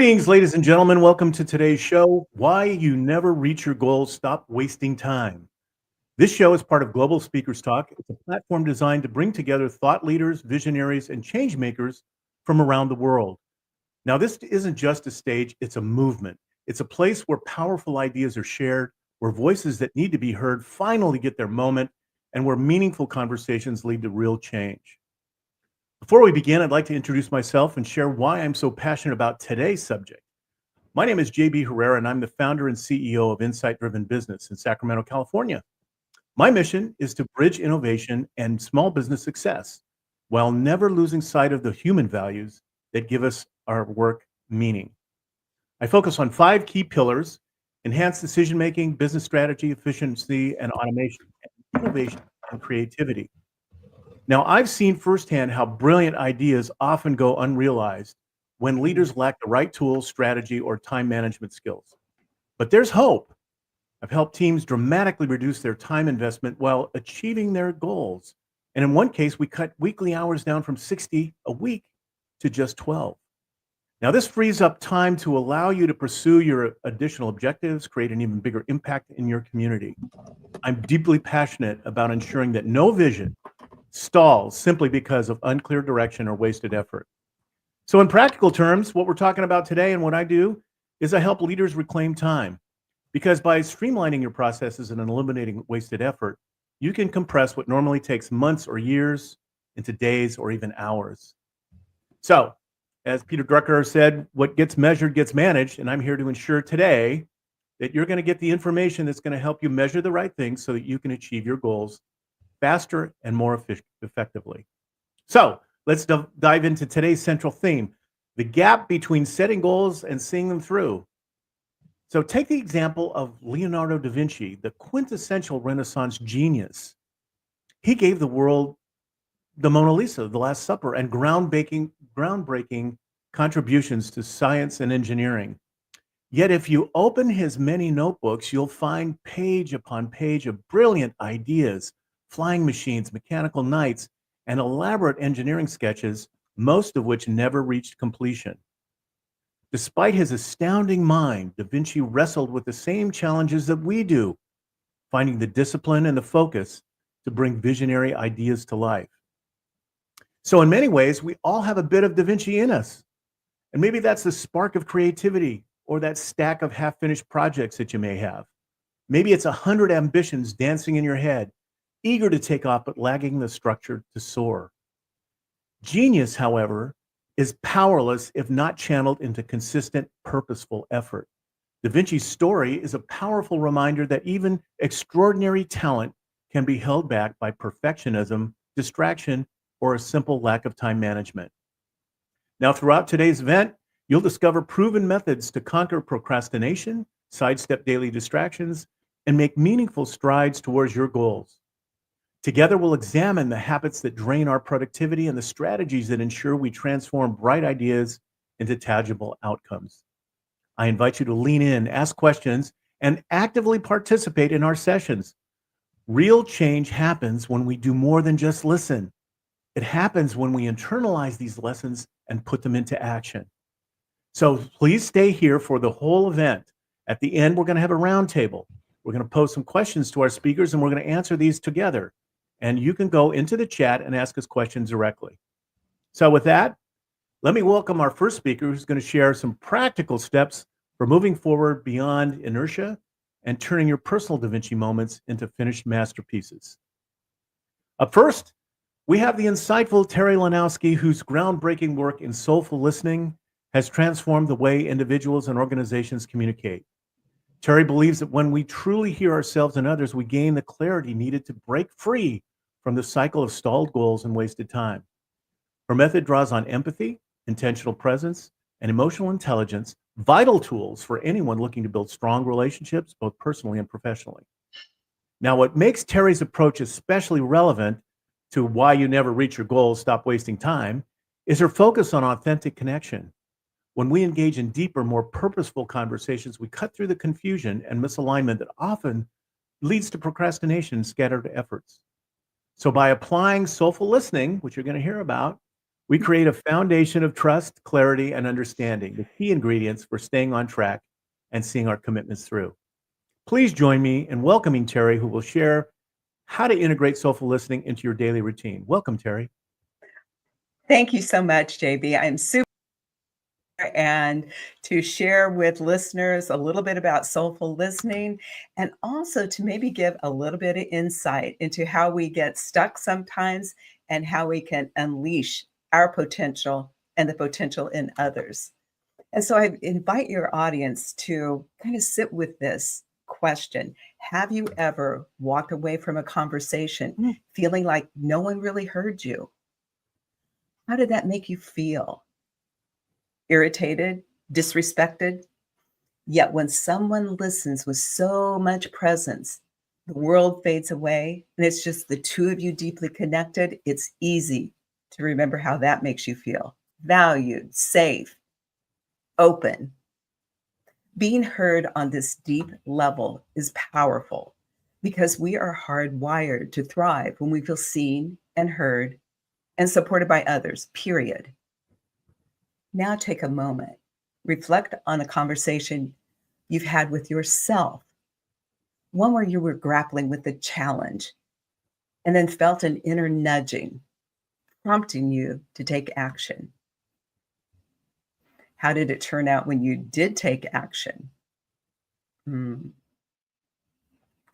Greetings, ladies and gentlemen. Welcome to today's show, Why You Never Reach Your Goals, Stop Wasting Time. This show is part of Global Speakers Talk. It's a platform designed to bring together thought leaders, visionaries, and change makers from around the world. Now, this isn't just a stage, it's a movement. It's a place where powerful ideas are shared, where voices that need to be heard finally get their moment, and where meaningful conversations lead to real change. Before we begin, I'd like to introduce myself and share why I'm so passionate about today's subject. My name is JB Herrera, and I'm the founder and CEO of Insight Driven Business in Sacramento, California. My mission is to bridge innovation and small business success while never losing sight of the human values that give us our work meaning. I focus on 5 key pillars: enhanced decision-making, business strategy, efficiency, and automation, and innovation and creativity. Now, I've seen firsthand how brilliant ideas often go unrealized when leaders lack the right tools, strategy, or time management skills. But there's hope. I've helped teams dramatically reduce their time investment while achieving their goals. And in one case, we cut weekly hours down from 60 a week to just 12. Now, this frees up time to allow you to pursue your additional objectives, create an even bigger impact in your community. I'm deeply passionate about ensuring that no vision stalls simply because of unclear direction or wasted effort. So in practical terms, what we're talking about today and what I do is I help leaders reclaim time, because by streamlining your processes and eliminating wasted effort, you can compress what normally takes months or years into days or even hours. So, as Peter Drucker said, what gets measured gets managed, and I'm here to ensure today that you're going to get the information that's going to help you measure the right things so that you can achieve your goals faster and more effectively. So let's dive into today's central theme: the gap between setting goals and seeing them through. So take the example of Leonardo da Vinci, the quintessential Renaissance genius. He gave the world the Mona Lisa, the Last Supper, and groundbreaking contributions to science and engineering. Yet if you open his many notebooks, you'll find page upon page of brilliant ideas, flying machines, mechanical knights, and elaborate engineering sketches, most of which never reached completion. Despite his astounding mind, Da Vinci wrestled with the same challenges that we do, finding the discipline and the focus to bring visionary ideas to life. So in many ways, we all have a bit of Da Vinci in us. And maybe that's the spark of creativity or that stack of half-finished projects that you may have. Maybe it's 100 ambitions dancing in your head, eager to take off, but lagging the structure to soar. Genius, however, is powerless if not channeled into consistent, purposeful effort. Da Vinci's story is a powerful reminder that even extraordinary talent can be held back by perfectionism, distraction, or a simple lack of time management. Now, throughout today's event, you'll discover proven methods to conquer procrastination, sidestep daily distractions, and make meaningful strides towards your goals. Together, we'll examine the habits that drain our productivity and the strategies that ensure we transform bright ideas into tangible outcomes. I invite you to lean in, ask questions, and actively participate in our sessions. Real change happens when we do more than just listen. It happens when we internalize these lessons and put them into action. So please stay here for the whole event. At the end, we're going to have a roundtable. We're going to pose some questions to our speakers, and we're going to answer these together. And you can go into the chat and ask us questions directly. So with that, let me welcome our first speaker, who's going to share some practical steps for moving forward beyond inertia and turning your personal Da Vinci moments into finished masterpieces. Up first, we have the insightful Terri Lonowski, whose groundbreaking work in Soulful Listening has transformed the way individuals and organizations communicate. Terri believes that when we truly hear ourselves and others, we gain the clarity needed to break free from the cycle of stalled goals and wasted time. Her method draws on empathy, intentional presence, and emotional intelligence, vital tools for anyone looking to build strong relationships, both personally and professionally. Now, what makes Terri's approach especially relevant to why you never reach your goals, stop wasting time, is her focus on authentic connection. When we engage in deeper, more purposeful conversations, we cut through the confusion and misalignment that often leads to procrastination and scattered efforts. So by applying soulful listening, which you're going to hear about, We create a foundation of trust, clarity, and understanding, the key ingredients for staying on track and seeing our commitments through. Please join me in welcoming Terri, who will share how to integrate soulful listening into your daily routine. Welcome, Terri. Thank you so much, JB. I'm super and to share with listeners a little bit about soulful listening and also to maybe give a little bit of insight into how we get stuck sometimes and how we can unleash our potential and the potential in others. And so I invite your audience to kind of sit with this question. Have you ever walked away from a conversation feeling like no one really heard you? How did that make you feel? Irritated, disrespected? Yet when someone listens with so much presence, the world fades away and it's just the two of you deeply connected. It's easy to remember how that makes you feel. Valued, safe, open. Being heard on this deep level is powerful because we are hardwired to thrive when we feel seen and heard and supported by others, period. Now take a moment, reflect on a conversation you've had with yourself, one where you were grappling with the challenge and then felt an inner nudging, prompting you to take action. How did it turn out when you did take action?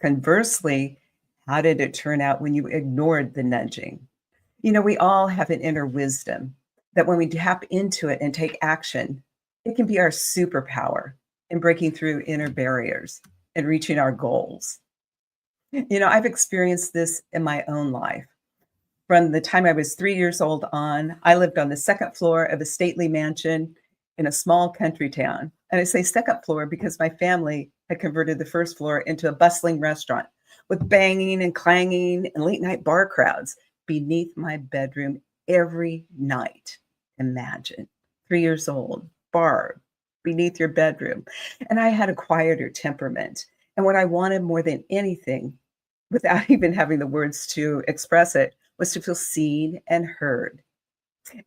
Conversely, how did it turn out when you ignored the nudging? You know, we all have an inner wisdom that when we tap into it and take action, it can be our superpower in breaking through inner barriers and reaching our goals. You know, I've experienced this in my own life. From the time I was 3 years old on, I lived on the second floor of a stately mansion in a small country town. And I say second floor because my family had converted the first floor into a bustling restaurant with banging and clanging and late night bar crowds beneath my bedroom every night. Imagine 3 years old, bar beneath your bedroom. And I had a quieter temperament. And what I wanted more than anything, without even having the words to express it, was to feel seen and heard.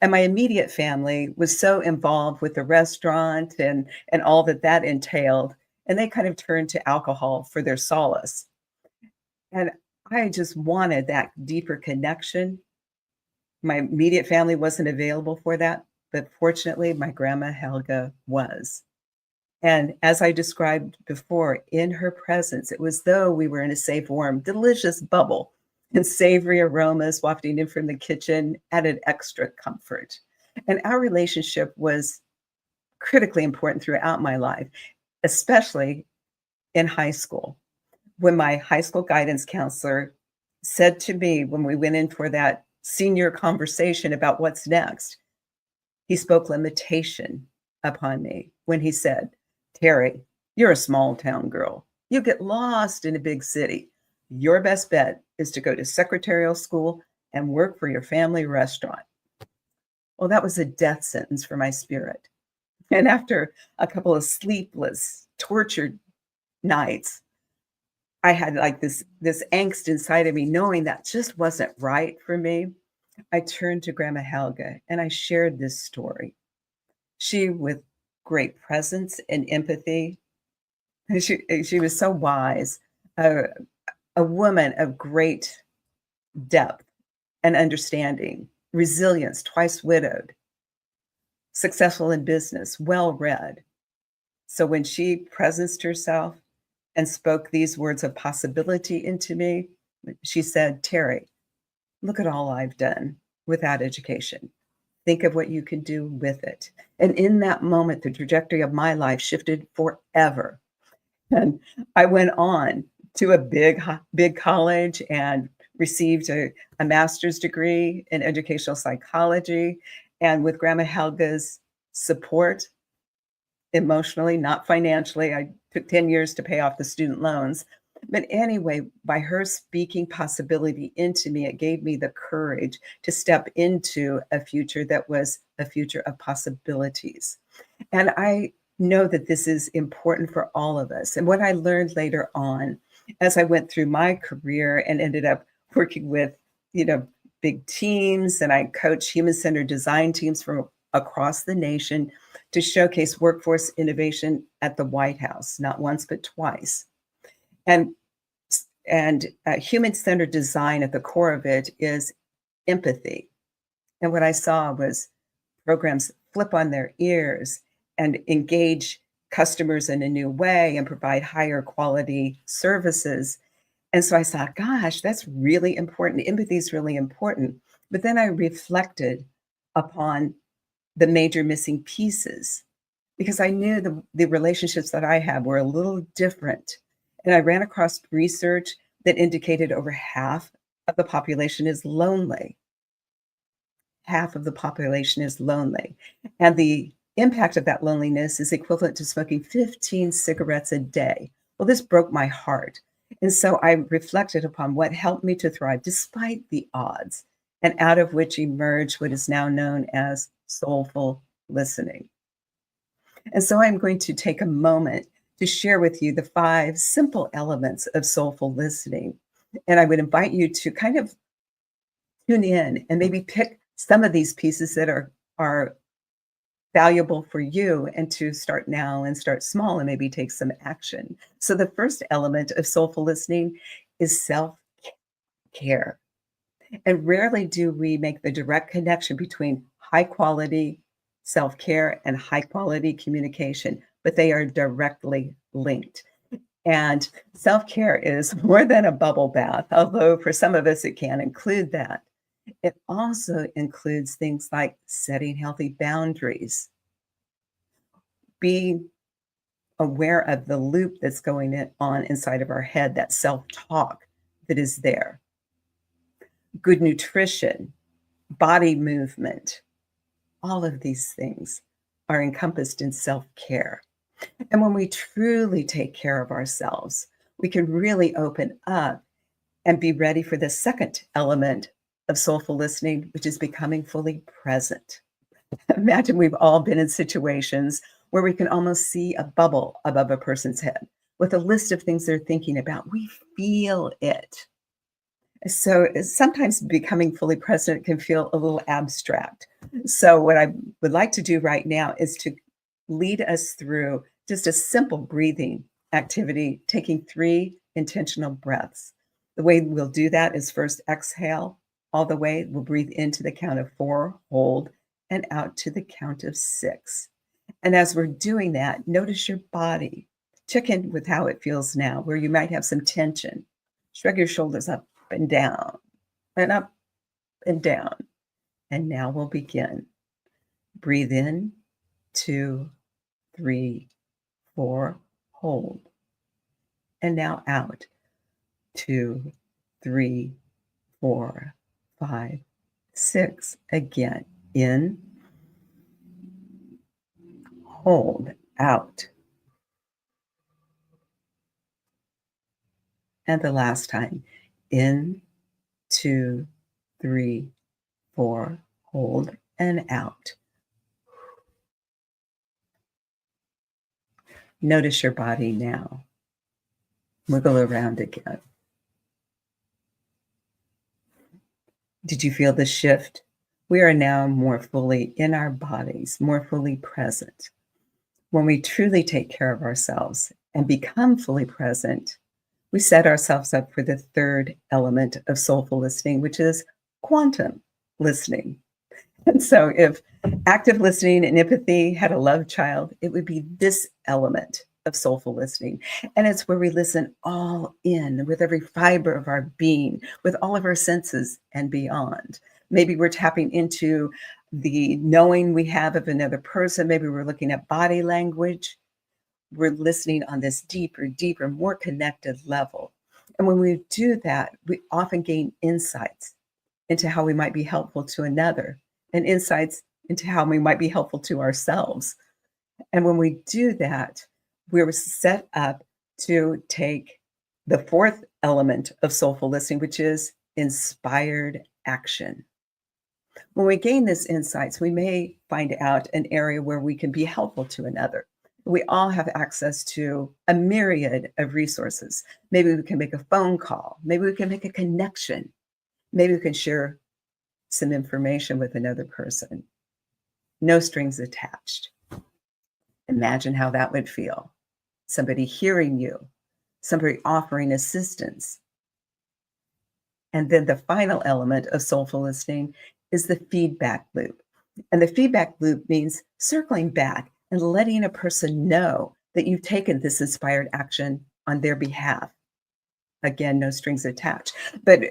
And my immediate family was so involved with the restaurant and all that that entailed. And they kind of turned to alcohol for their solace. And I just wanted that deeper connection. My immediate family wasn't available for that, but fortunately, my grandma Helga was. And as I described before, in her presence, it was though we were in a safe, warm, delicious bubble, and savory aromas wafting in from the kitchen added extra comfort. And our relationship was critically important throughout my life, especially in high school. When my high school guidance counselor said to me when we went in for that senior conversation about what's next, he spoke limitation upon me when he said, "Terri, you're a small town girl. You get lost in a big city. Your best bet is to go to secretarial school and work for your family restaurant." Well, that was a death sentence for my spirit. And after a couple of sleepless, tortured nights, I had like this angst inside of me, knowing that just wasn't right for me. I turned to Grandma Helga and I shared this story. She, with great presence and empathy, she was so wise, a woman of great depth and understanding, resilience, twice widowed, successful in business, well read. So when she presenced herself and spoke these words of possibility into me, she said, "Terri, look at all I've done without education. Think of what you can do with it." And in that moment, the trajectory of my life shifted forever. And I went on to a big college and received a master's degree in educational psychology. And with Grandma Helga's support, emotionally, not financially, I took 10 years to pay off the student loans. But anyway, by her speaking possibility into me, it gave me the courage to step into a future that was a future of possibilities. And I know that this is important for all of us. And what I learned later on, as I went through my career and ended up working with, big teams, and I coach human-centered design teams from across the nation to showcase workforce innovation at the White House, not once, but twice. And human-centered design at the core of it is empathy. And what I saw was programs flip on their ears and engage customers in a new way and provide higher quality services. And so I thought, gosh, that's really important. Empathy is really important. But then I reflected upon the major missing pieces because I knew the relationships that I had were a little different. And I ran across research that indicated over half of the population is lonely. Half of the population is lonely. And the impact of that loneliness is equivalent to smoking 15 cigarettes a day. Well, this broke my heart. And so I reflected upon what helped me to thrive despite the odds, and out of which emerged what is now known as soulful listening. And so I'm going to take a moment to share with you the 5 simple elements of soulful listening. And I would invite you to kind of tune in and maybe pick some of these pieces that are valuable for you and to start now and start small and maybe take some action. So the first element of soulful listening is self-care. And rarely do we make the direct connection between high quality self-care and high quality communication, but they are directly linked. And self-care is more than a bubble bath, although for some of us it can include that. It also includes things like setting healthy boundaries, being aware of the loop that's going on inside of our head, that self-talk that is there, good nutrition, body movement. All of these things are encompassed in self-care. And when we truly take care of ourselves, we can really open up and be ready for the second element of soulful listening, which is becoming fully present. Imagine we've all been in situations where we can almost see a bubble above a person's head with a list of things they're thinking about. We feel it. So sometimes becoming fully present can feel a little abstract. So what I would like to do right now is to lead us through just a simple breathing activity, taking 3 intentional breaths. The way we'll do that is first exhale all the way. We'll breathe into the count of 4, hold, and out to the count of 6. And as we're doing that, notice your body. Check in with how it feels now, where you might have some tension. Shrug your shoulders up and down, and up and down. And now we'll begin. Breathe in, 2, 3, 4, hold. And now out, 2, 3, 4, 5, 6. Again, in, hold, out. And the last time, in, 2, 3, 4, hold, and out. Notice your body now. Wiggle around again. Did you feel the shift? We are now more fully in our bodies, more fully present. When we truly take care of ourselves and become fully present, we set ourselves up for the third element of soulful listening, which is quantum listening. And so if active listening and empathy had a love child, it would be this element of soulful listening. And it's where we listen all in with every fiber of our being, with all of our senses and beyond. Maybe we're tapping into the knowing we have of another person. Maybe we're looking at body language. We're listening on this deeper, more connected level. And when we do that, we often gain insights into how we might be helpful to another, and insights into how we might be helpful to ourselves. And when we do that, we're set up to take the fourth element of soulful listening, which is inspired action. When we gain these insights, we may find out an area where we can be helpful to another. We all have access to a myriad of resources. Maybe we can make a phone call. Maybe we can make a connection. Maybe we can share some information with another person. No strings attached. Imagine how that would feel. Somebody hearing you, somebody offering assistance. And then the final element of soulful listening is the feedback loop. And the feedback loop means circling back and letting a person know that you've taken this inspired action on their behalf. Again, no strings attached. But,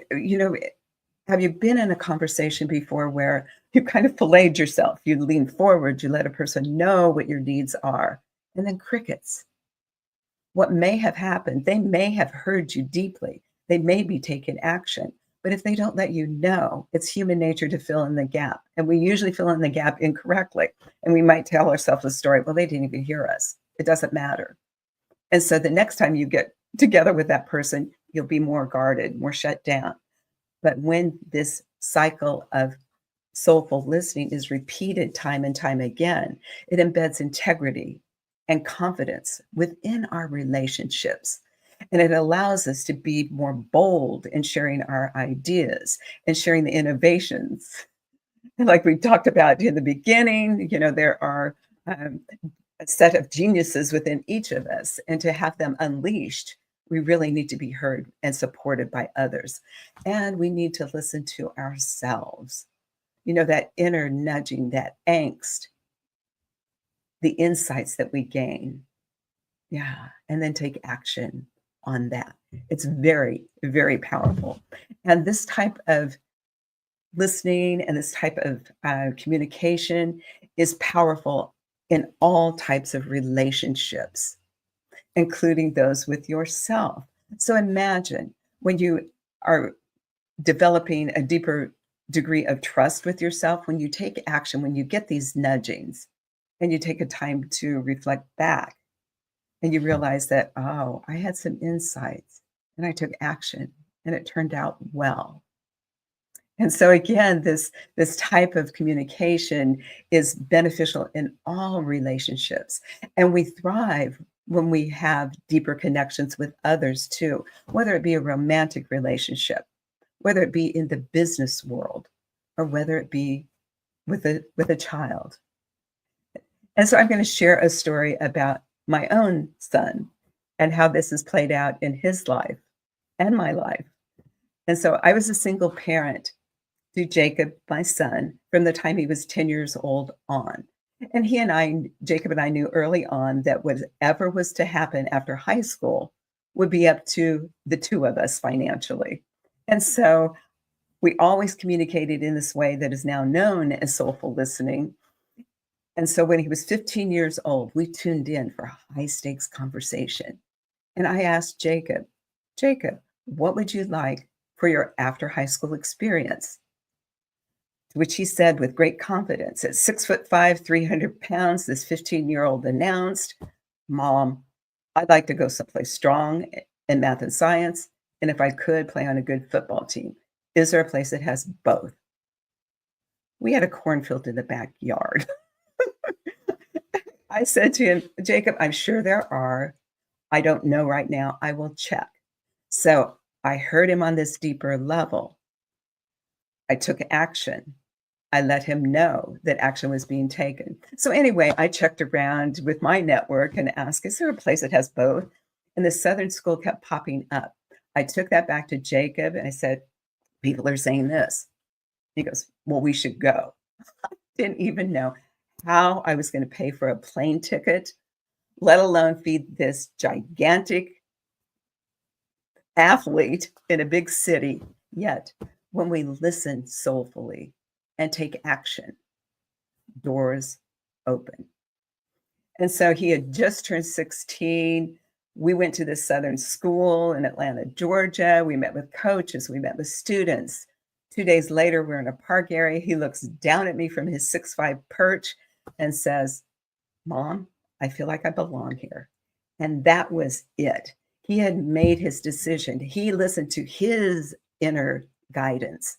have you been in a conversation before where you kind of filleted yourself? You lean forward, you let a person know what your needs are, and then crickets. What may have happened, they may have heard you deeply. They may be taking action. But if they don't let you know, it's human nature to fill in the gap. And we usually fill in the gap incorrectly. And we might tell ourselves a story, well, they didn't even hear us. It doesn't matter. And so the next time you get together with that person, you'll be more guarded, more shut down. But when this cycle of soulful listening is repeated time and time again, it embeds integrity and confidence within our relationships. And it allows us to be more bold in sharing our ideas and sharing the innovations. And like we talked about in the beginning, there are a set of geniuses within each of us. And to have them unleashed, we really need to be heard and supported by others. And we need to listen to ourselves. That inner nudging, that angst, the insights that we gain. Yeah. And then take action on that. It's very, very powerful. And this type of listening and this type of communication is powerful in all types of relationships, including those with yourself. So imagine when you are developing a deeper degree of trust with yourself, when you take action, when you get these nudgings and you take a time to reflect back and you realize that, oh, I had some insights and I took action and it turned out well. And so again, this type of communication is beneficial in all relationships. And we thrive when we have deeper connections with others too, whether it be a romantic relationship, whether it be in the business world, or whether it be with a child. And so I'm going to share a story about my own son and how this has played out in his life and my life. And so I was a single parent to Jacob, my son, from the time he was 10 years old on. And Jacob and I knew early on that whatever was to happen after high school would be up to the two of us financially. And so we always communicated in this way that is now known as soulful listening. And so when he was 15 years old, we tuned in for a high stakes conversation. And I asked Jacob, what would you like for your after high school experience? To which he said with great confidence, at 6'5", 300 pounds, this 15-year-old announced, Mom, I'd like to go someplace strong in math and science. And if I could, play on a good football team. Is there a place that has both? We had a cornfield in the backyard. I said to him, Jacob, I'm sure there are. I don't know right now. I will check. So I heard him on this deeper level. I took action. I let him know that action was being taken. So anyway, I checked around with my network and asked, is there a place that has both? And the Southern school kept popping up. I took that back to Jacob and I said, people are saying this. He goes, well, we should go. I didn't even know how I was going to pay for a plane ticket, let alone feed this gigantic athlete in a big city. Yet, when we listen soulfully and take action, doors open. And so he had just turned 16. We went to this Southern school in Atlanta, Georgia. We met with coaches. We met with students. 2 days later, we're in a park area. He looks down at me from his 6'5" perch and says, Mom, I feel like I belong here. And that was it. He had made his decision. He listened to his inner guidance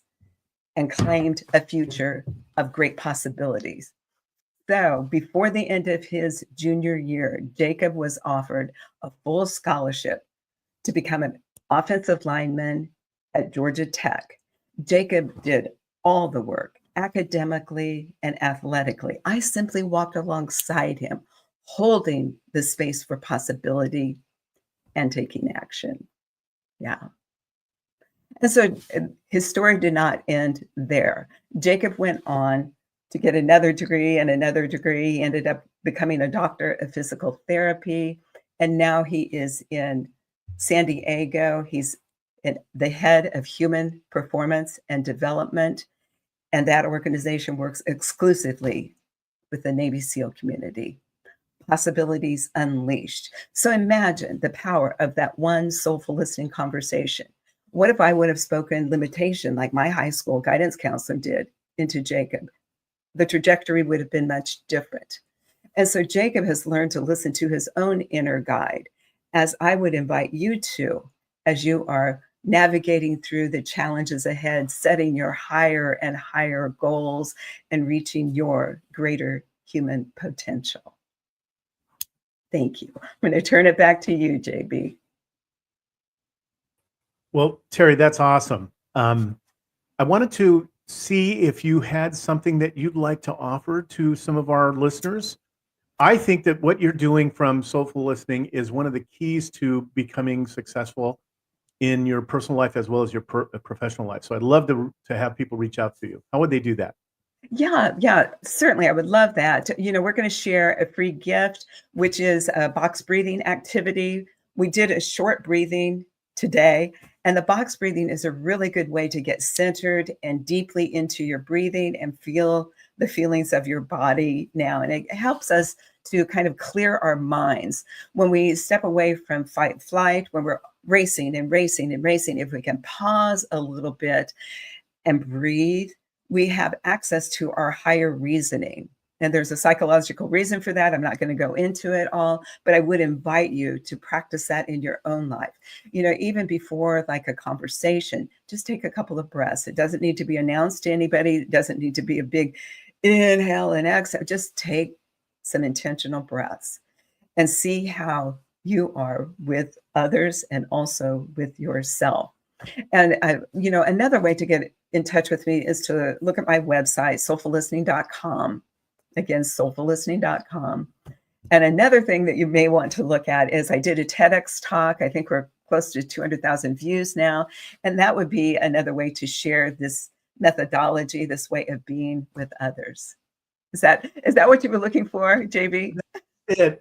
and claimed a future of great possibilities. So before the end of his junior year, Jacob was offered a full scholarship to become an offensive lineman at Georgia Tech. Jacob did all the work, academically and athletically. I simply walked alongside him, holding the space for possibility and taking action. Yeah. And so his story did not end there. Jacob went on to get another degree and another degree. He ended up becoming a doctor of physical therapy. And now he is in San Diego. He's the head of human performance and development. And that organization works exclusively with the Navy SEAL community. Possibilities unleashed. So imagine the power of that one soulful listening conversation. What if I would have spoken limitation like my high school guidance counselor did into Jacob? The trajectory would have been much different. And so Jacob has learned to listen to his own inner guide, as I would invite you to, as you are navigating through the challenges ahead, setting your higher and higher goals and reaching your greater human potential. Thank you. I'm going to turn it back to you, JB. Well, Terri, that's awesome. I wanted to see if you had something that you'd like to offer to some of our listeners. I think that what you're doing from Soulful Listening is one of the keys to becoming successful in your personal life as well as your professional life. So I'd love to have people reach out to you. How would they do that? Yeah, certainly. I would love that. We're going to share a free gift, which is a box breathing activity. We did a short breathing today, and the box breathing is a really good way to get centered and deeply into your breathing and feel the feelings of your body now. And it helps us to kind of clear our minds when we step away from fight flight, when we're racing and racing and racing. If we can pause a little bit and breathe, we have access to our higher reasoning. And there's a psychological reason for that. I'm not going to go into it all, but I would invite you to practice that in your own life. Even before like a conversation, just take a couple of breaths. It doesn't need to be announced to anybody. It doesn't need to be a big inhale and exhale. Just take some intentional breaths and see how you are with others and also with yourself. And another way to get in touch with me is to look at my website, soulfullistening.com. Again, soulfullistening.com. And another thing that you may want to look at is I did a TEDx talk. I think we're close to 200,000 views now. And that would be another way to share this methodology, this way of being with others. Is that what you were looking for, JB?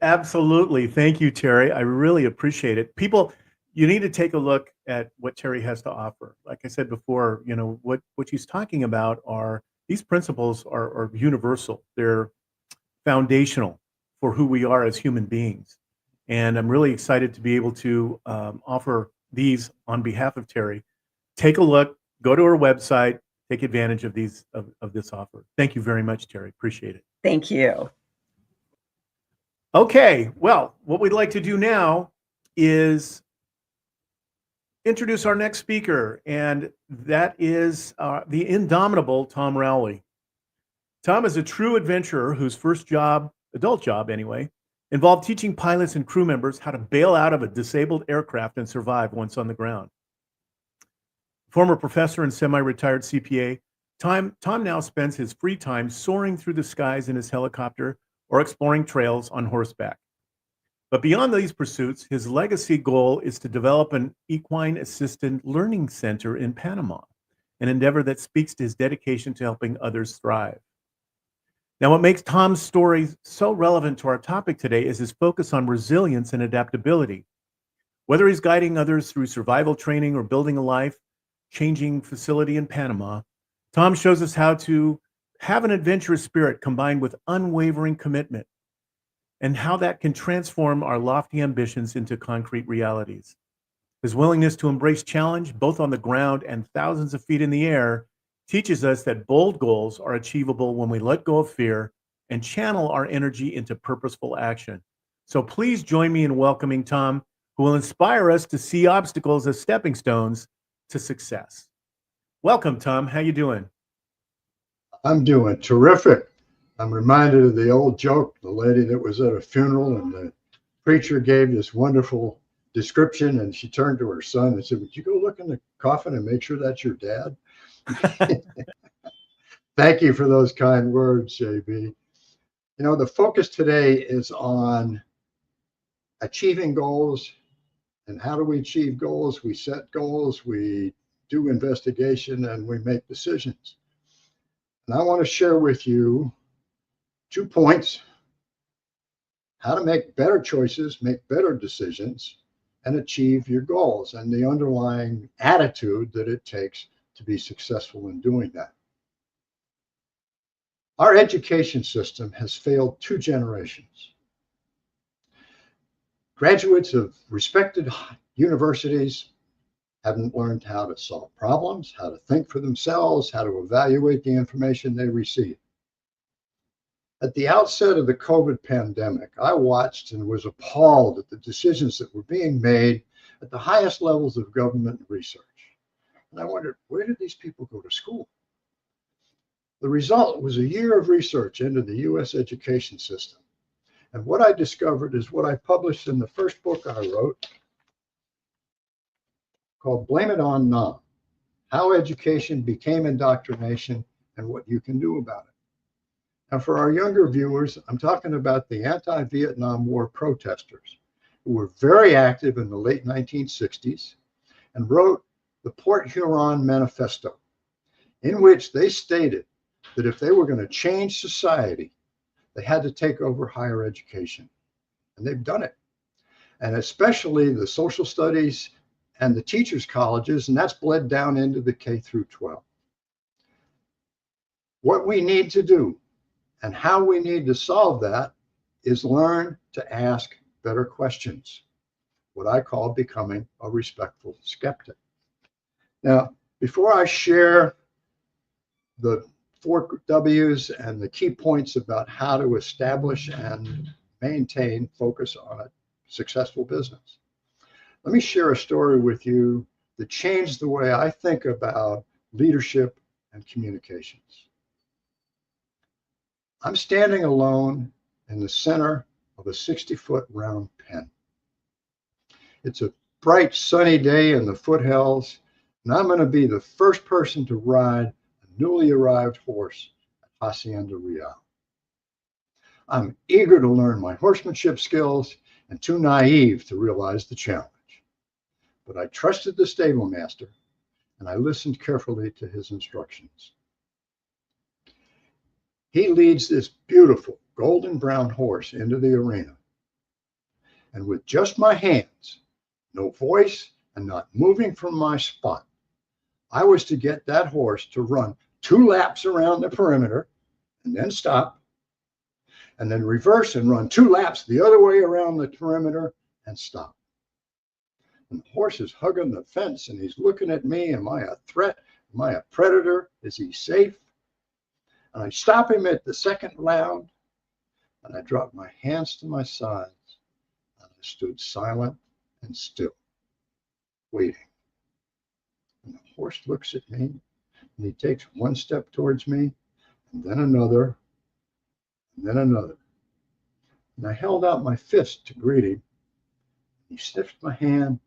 Absolutely. Thank you, Terri. I really appreciate it. People, you need to take a look at what Terri has to offer. Like I said before, what she's talking about are these principles are universal. They're foundational for who we are as human beings. And I'm really excited to be able to offer these on behalf of Terri. Take a look, go to her website, take advantage of these of this offer. Thank you very much, Terri. Appreciate it. Thank you. Okay, well, what we'd like to do now is introduce our next speaker, and that is the indomitable Tom Rowley. Tom is a true adventurer whose first job, adult job anyway, involved teaching pilots and crew members how to bail out of a disabled aircraft and survive once on the ground. Former professor and semi-retired CPA, Tom now spends his free time soaring through the skies in his helicopter or exploring trails on horseback. But beyond these pursuits, his legacy goal is to develop an equine assisted learning center in Panama, an endeavor that speaks to his dedication to helping others thrive. Now, what makes Tom's story so relevant to our topic today is his focus on resilience and adaptability. Whether he's guiding others through survival training or building a life-changing facility in Panama, Tom shows us how to have an adventurous spirit combined with unwavering commitment, and how that can transform our lofty ambitions into concrete realities. His willingness to embrace challenge, both on the ground and thousands of feet in the air, teaches us that bold goals are achievable when we let go of fear and channel our energy into purposeful action. So please join me in welcoming Tom, who will inspire us to see obstacles as stepping stones to success. Welcome, Tom. How you doing? I'm doing terrific. I'm reminded of the old joke, the lady that was at a funeral and the preacher gave this wonderful description and she turned to her son and said, "Would you go look in the coffin and make sure that's your dad?" Thank you for those kind words, JB. You know, the focus today is on achieving goals. And how do we achieve goals? We set goals, we do investigation, and we make decisions. And I want to share with you 2 points: how to make better choices, make better decisions, and achieve your goals, and the underlying attitude that it takes to be successful in doing that. Our education system has failed 2 generations. Graduates of respected universities haven't learned how to solve problems, how to think for themselves, how to evaluate the information they receive. At the outset of the COVID pandemic, I watched and was appalled at the decisions that were being made at the highest levels of government and research. And I wondered, where did these people go to school? The result was a year of research into the US education system. And what I discovered is what I published in the first book I wrote, called Blame It On Nom: How Education Became Indoctrination and What You Can Do About it. Now, for our younger viewers, I'm talking about the anti-Vietnam War protesters who were very active in the late 1960s and wrote the Port Huron Manifesto, in which they stated that if they were going to change society, they had to take over higher education. And they've done it. And especially the social studies and the teachers' colleges, and that's bled down into the K through 12. What we need to do and how we need to solve that is learn to ask better questions, what I call becoming a respectful skeptic. Now, before I share the 4 W's and the key points about how to establish and maintain focus on a successful business, let me share a story with you that changed the way I think about leadership and communications. I'm standing alone in the center of a 60-foot round pen. It's a bright, sunny day in the foothills, and I'm going to be the first person to ride a newly arrived horse at Hacienda Real. I'm eager to learn my horsemanship skills and too naive to realize the challenge. But I trusted the stable master, and I listened carefully to his instructions. He leads this beautiful golden brown horse into the arena. And with just my hands, no voice, and not moving from my spot, I was to get that horse to run 2 laps around the perimeter and then stop, and then reverse and run 2 laps the other way around the perimeter and stop. And the horse is hugging the fence and he's looking at me. Am I a threat? Am I a predator? Is he safe? And I stop him at the second round, and I drop my hands to my sides, and I stood silent and still, waiting. And the horse looks at me, and he takes 1 step towards me, and then another, and then another. And I held out my fist to greet him. He sniffed my hand,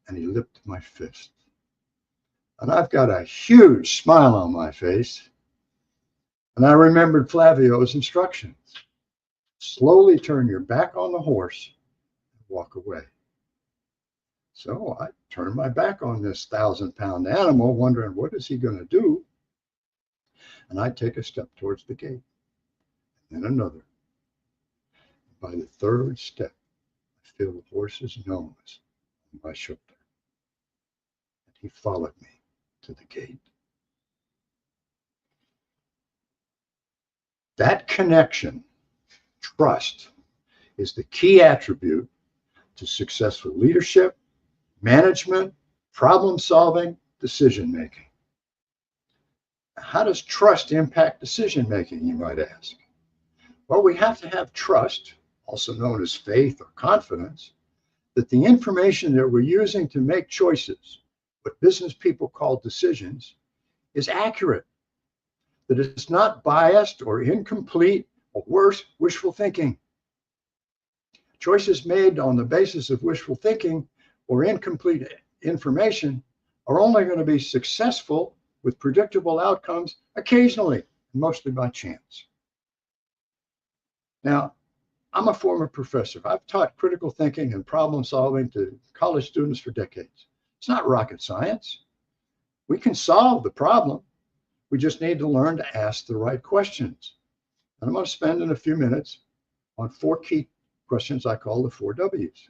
and he licked my fist. And I've got a huge smile on my face. And I remembered Flavio's instructions: slowly turn your back on the horse and walk away. So I turned my back on this 1,000-pound animal, wondering, what is he going to do? And I take a step towards the gate, and then another. By the 3rd step, I feel the horse's nose on my shoulder. And he followed me to the gate. That connection, trust, is the key attribute to successful leadership, management, problem solving, decision making. How does trust impact decision making, you might ask? Well, we have to have trust, also known as faith or confidence, that the information that we're using to make choices, what business people call decisions, is accurate, that it's not biased or incomplete, or worse, wishful thinking. Choices made on the basis of wishful thinking or incomplete information are only going to be successful with predictable outcomes occasionally, mostly by chance. Now, I'm a former professor. I've taught critical thinking and problem solving to college students for decades. It's not rocket science. We can solve the problem. We just need to learn to ask the right questions. And I'm going to spend in a few minutes on 4 key questions I call the 4 W's.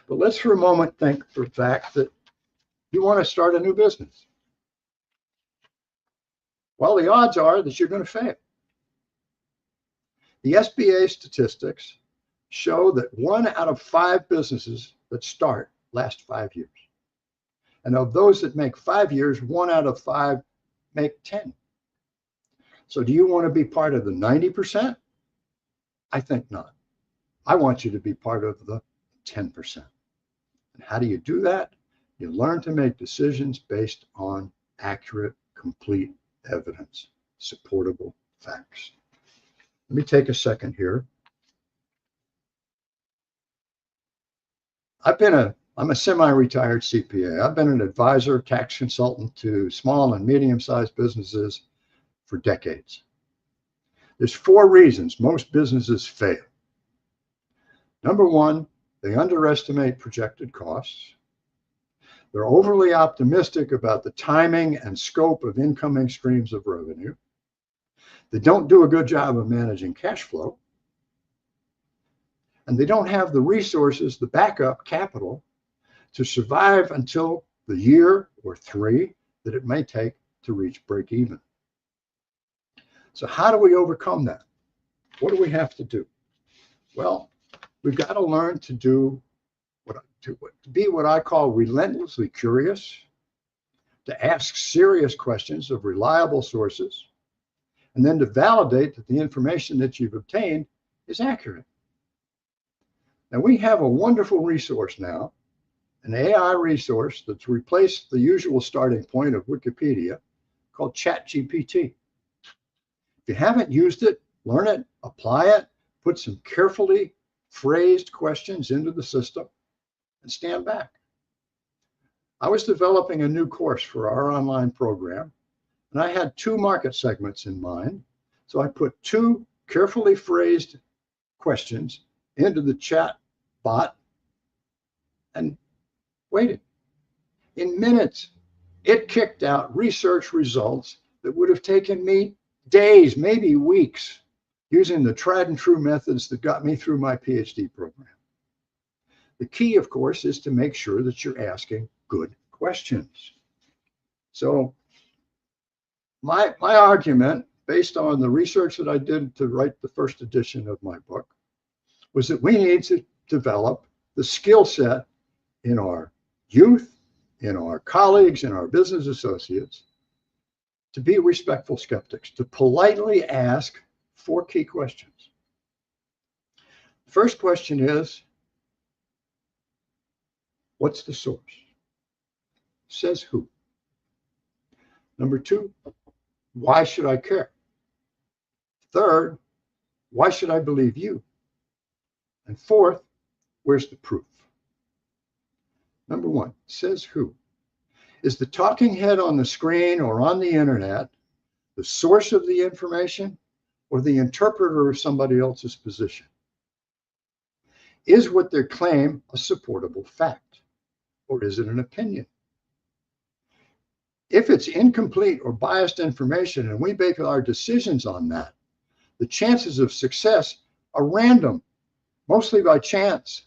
But let's for a moment think for the fact that you want to start a new business. Well, the odds are that you're going to fail. The SBA statistics show that 1 out of 5 businesses that start last 5 years. And of those that make 5 years, 1 out of 5 make 10. So do you want to be part of the 90%? I think not. I want you to be part of the 10%. And how do you do that? You learn to make decisions based on accurate, complete evidence, supportable facts. Let me take a second here. I'm a semi-retired CPA. I've been an advisor, tax consultant to small and medium-sized businesses for decades. There's 4 reasons most businesses fail. Number 1, they underestimate projected costs. They're overly optimistic about the timing and scope of incoming streams of revenue. They don't do a good job of managing cash flow. And they don't have the resources, the backup capital, to survive until the year or 3 that it may take to reach break even. So how do we overcome that? What do we have to do? Well, we've got to learn to be what I call relentlessly curious, to ask serious questions of reliable sources, and then to validate that the information that you've obtained is accurate. Now, we have a wonderful resource now, an AI resource that's replaced the usual starting point of Wikipedia called ChatGPT. If you haven't used it, learn it, apply it, put some carefully phrased questions into the system, and stand back. I was developing a new course for our online program, and I had 2 market segments in mind. So I put 2 carefully phrased questions into the chat bot and waited. In minutes, it kicked out research results that would have taken me days, maybe weeks, using the tried and true methods that got me through my PhD program. The key, of course, is to make sure that you're asking good questions. So my argument, based on the research that I did to write the first edition of my book, was that we need to develop the skill set in our youth, in our colleagues, in our business associates, to be respectful skeptics, to politely ask 4 key questions. First question is, what's the source? Says who? Number 2, why should I care? Third, why should I believe you? And 4th, where's the proof? Number 1, says who? Is the talking head on the screen or on the internet the source of the information or the interpreter of somebody else's position? Is what they claim a supportable fact, or is it an opinion? If it's incomplete or biased information and we base our decisions on that, the chances of success are random, mostly by chance.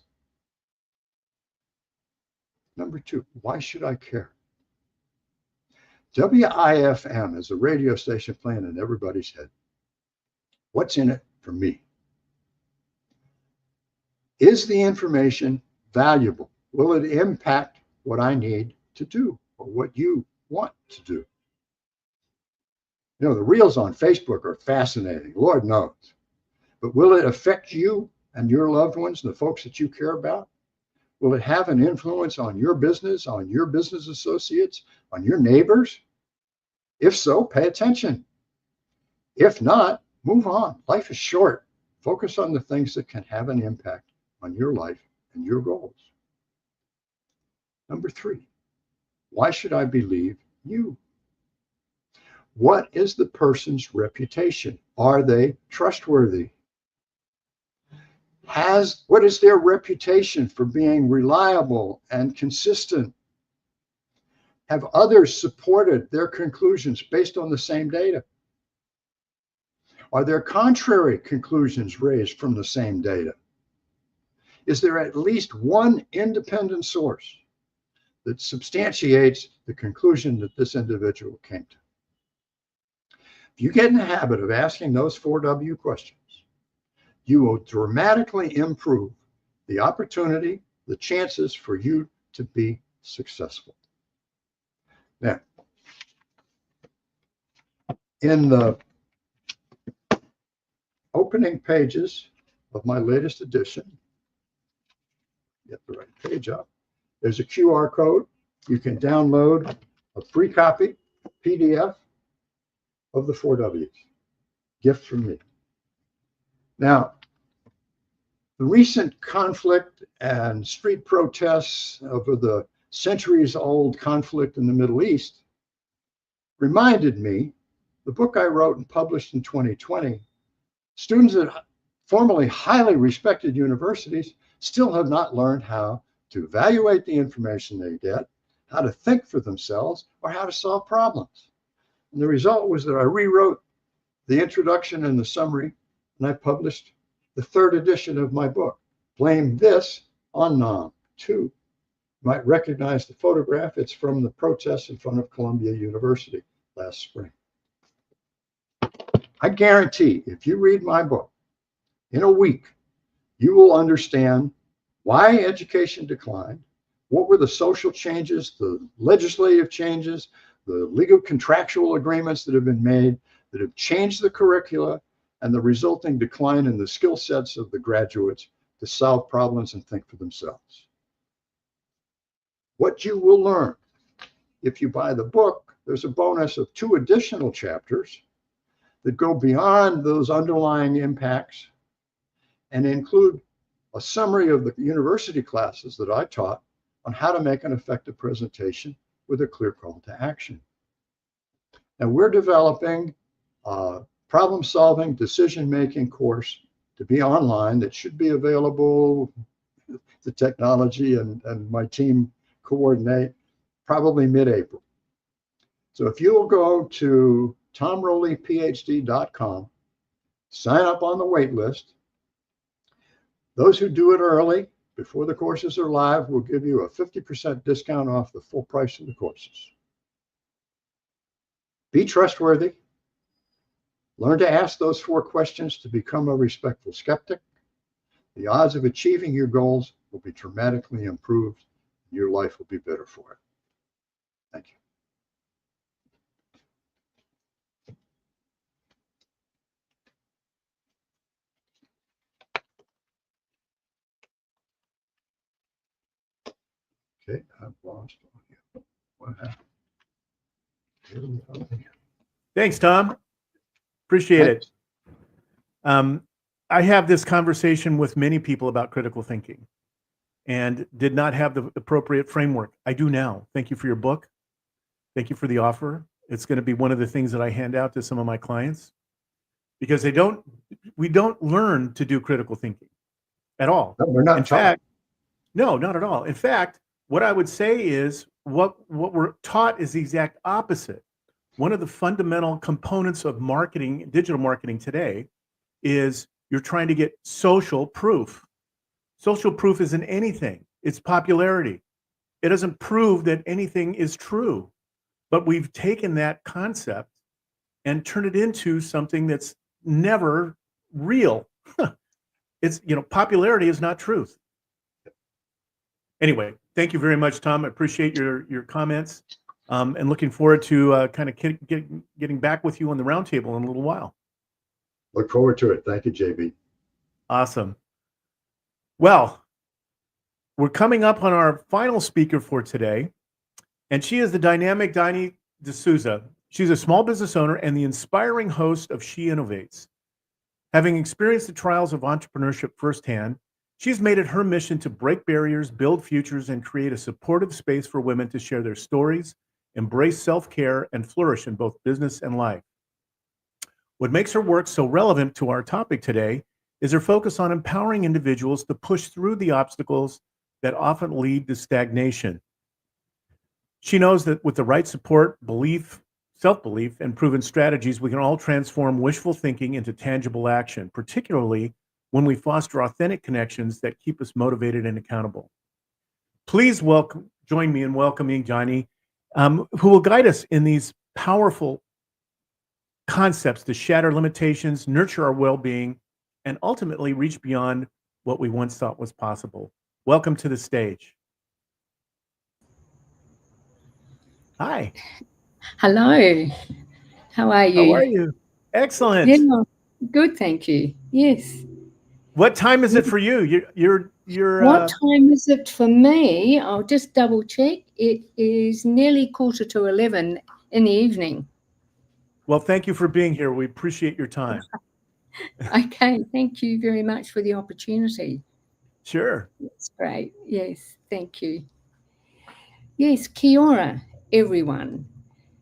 Number 2, why should I care? WIFM is a radio station playing in everybody's head. What's in it for me? Is the information valuable? Will it impact what I need to do or what you want to do? You know, the reels on Facebook are fascinating, Lord knows. But will it affect you and your loved ones, the folks that you care about? Will it have an influence on your business associates, on your neighbors? If so, pay attention. If not, move on. Life is short. Focus on the things that can have an impact on your life and your goals. Number 3, why should I believe you? What is the person's reputation? Are they trustworthy? What is their reputation for being reliable and consistent? Have others supported their conclusions based on the same data? Are there contrary conclusions raised from the same data? Is there at least one independent source that substantiates the conclusion that this individual came to? If you get in the habit of asking those 4W questions, you will dramatically improve the opportunity, the chances for you to be successful. Now, in the opening pages of my latest edition, get the right page up, there's a QR code. You can download a free copy, PDF of the 4Ws. Gift from me. Now, the recent conflict and street protests over the centuries-old conflict in the Middle East reminded me the book I wrote and published in 2020. Students at formerly highly respected universities still have not learned how to evaluate the information they get, how to think for themselves, or how to solve problems. And the result was that I rewrote the introduction and the summary, and I published the third edition of my book. Blame this on Nam 2. You might recognize the photograph. It's from the protests in front of Columbia University last spring. I guarantee if you read my book in a week, you will understand why education declined, what were the social changes, the legislative changes, the legal contractual agreements that have been made that have changed the curricula, and the resulting decline in the skill sets of the graduates to solve problems and think for themselves. What you will learn if you buy the book, there's a bonus of 2 additional chapters that go beyond those underlying impacts and include a summary of the university classes that I taught on how to make an effective presentation with a clear call to action. And we're developing a problem-solving, decision-making course to be online that should be available, the technology and my team coordinate, probably mid-April. So if you will go to tomrowleyphd.com, sign up on the wait list. Those who do it early, before the courses are live, will give you a 50% discount off the full price of the courses. Be trustworthy. Learn to ask those 4 questions to become a respectful skeptic. The odds of achieving your goals will be dramatically improved. Your life will be better for it. Thank you. Okay, I've lost audio. What happened? Thanks, Tom. Appreciate it. I have this conversation with many people about critical thinking and did not have the appropriate framework. I do now. Thank you for your book. Thank you for the offer. It's going to be one of the things that I hand out to some of my clients because we don't learn to do critical thinking at all. No, we're not. In fact, no, not at all. In fact, what I would say is what we're taught is the exact opposite. One of the fundamental components of marketing, digital marketing today, is you're trying to get social proof. Social proof isn't anything. It's popularity. It doesn't prove that anything is true. But we've taken that concept and turned it into something that's never real. It's, popularity is not truth. Anyway, thank you very much, Tom. I appreciate your comments. And looking forward to kind of getting back with you on the roundtable in a little while. Look forward to it. Thank you, JB. Awesome. Well, we're coming up on our final speaker for today, and she is the dynamic Dhyani D'souza. She's a small business owner and the inspiring host of SheInnovates. Having experienced the trials of entrepreneurship firsthand, she's made it her mission to break barriers, build futures, and create a supportive space for women to share their stories embrace self-care, and flourish in both business and life. What makes her work so relevant to our topic today is her focus on empowering individuals to push through the obstacles that often lead to stagnation. She knows that with the right support, belief, self-belief, and proven strategies, we can all transform wishful thinking into tangible action, particularly when we foster authentic connections that keep us motivated and accountable. Please join me in welcoming Dhyani, who will guide us in these powerful concepts to shatter limitations, nurture our well-being, and ultimately reach beyond what we once thought was possible. Welcome to the stage. Hi. Hello. How are you? How are you? Excellent. Yeah, good, thank you. Yes. What time is it for you? You're What time is it for me? I'll just double check. It is nearly 11:15 in the evening. Well, thank you for being here. We appreciate your time. Okay, thank you very much for the opportunity. Sure. That's great. Yes, thank you. Yes, kia ora, everyone.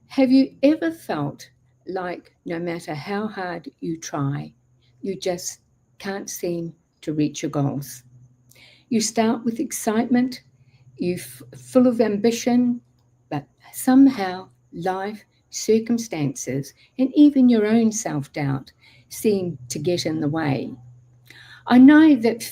Have you ever felt like no matter how hard you try, you just can't seem to reach your goals? You start with excitement, you're full of ambition, but somehow life, circumstances, and even your own self-doubt seem to get in the way. I know that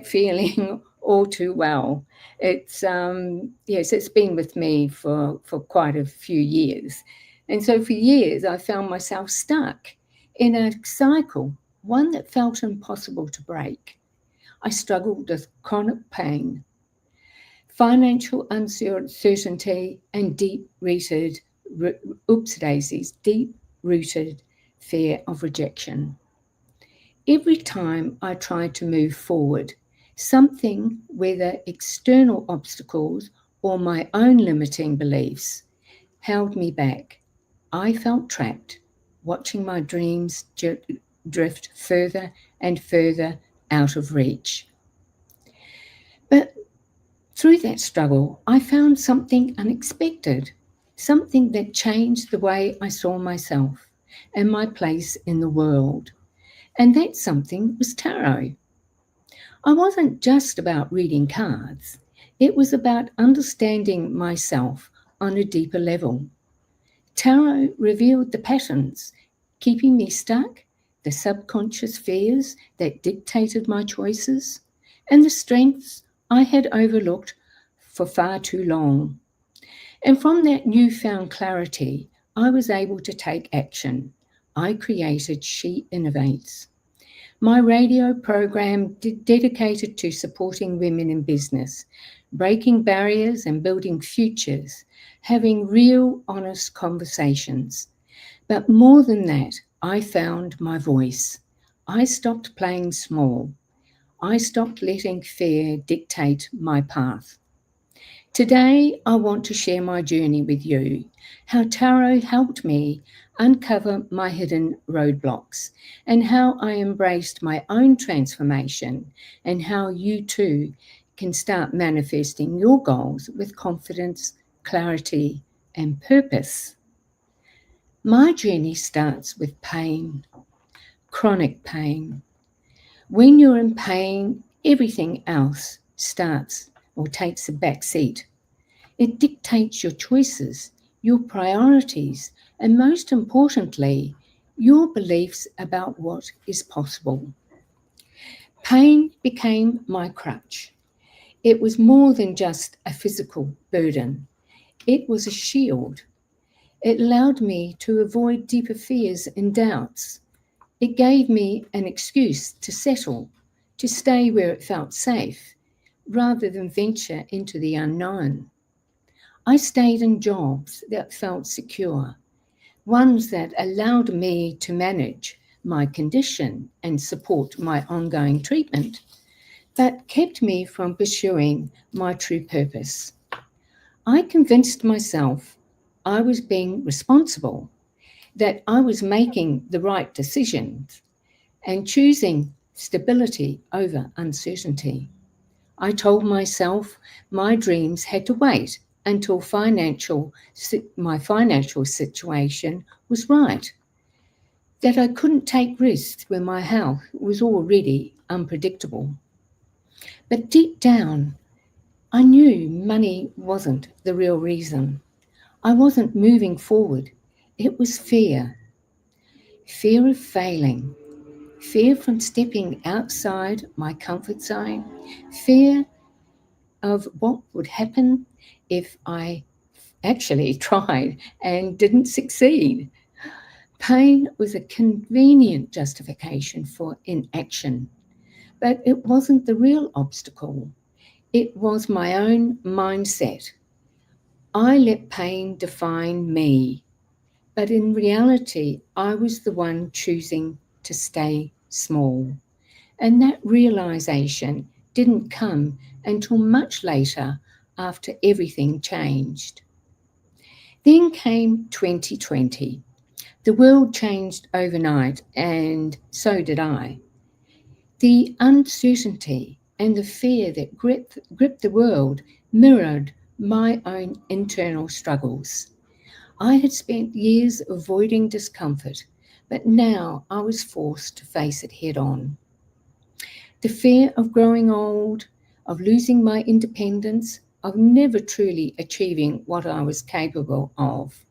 feeling all too well. It's yes, it's been with me for quite a few years. And so for years I found myself stuck in a cycle, one that felt impossible to break. I struggled with chronic pain, financial uncertainty, and deep-rooted fear of rejection. Every time I tried to move forward, something, whether external obstacles or my own limiting beliefs, held me back. I felt trapped, watching my dreams drift further and further out of reach. But through that struggle, I found something unexpected, something that changed the way I saw myself and my place in the world. And that something was tarot. I wasn't just about reading cards. It was about understanding myself on a deeper level. Tarot revealed the patterns keeping me stuck, the subconscious fears that dictated my choices, and the strengths I had overlooked for far too long. And from that newfound clarity, I was able to take action. I created SheInnovates, my radio program dedicated to supporting women in business, breaking barriers and building futures, having real, honest conversations. But more than that, I found my voice. I stopped playing small. I stopped letting fear dictate my path. Today, I want to share my journey with you, how tarot helped me uncover my hidden roadblocks, and how I embraced my own transformation, and how you too can start manifesting your goals with confidence, clarity, and purpose. My journey starts with pain, chronic pain. When you're in pain, everything else starts or takes a back seat. It dictates your choices, your priorities, and most importantly, your beliefs about what is possible. Pain became my crutch. It was more than just a physical burden. It was a shield. It allowed me to avoid deeper fears and doubts. It gave me an excuse to settle, to stay where it felt safe, rather than venture into the unknown. I stayed in jobs that felt secure, ones that allowed me to manage my condition and support my ongoing treatment, but kept me from pursuing my true purpose. I convinced myself I was being responsible, that I was making the right decisions and choosing stability over uncertainty. I told myself my dreams had to wait until my financial situation was right, that I couldn't take risks when my health was already unpredictable. But deep down, I knew money wasn't the real reason. I wasn't moving forward. It was fear. Fear of failing, fear from stepping outside my comfort zone, fear of what would happen if I actually tried and didn't succeed. Pain was a convenient justification for inaction, but it wasn't the real obstacle. It was my own mindset. I let pain define me, but in reality, I was the one choosing to stay small. And that realization didn't come until much later after everything changed. Then came 2020. The world changed overnight, and so did I. The uncertainty and the fear that gripped the world mirrored my own internal struggles. I had spent years avoiding discomfort, but now I was forced to face it head on. The fear of growing old, of losing my independence, of never truly achieving what I was capable of.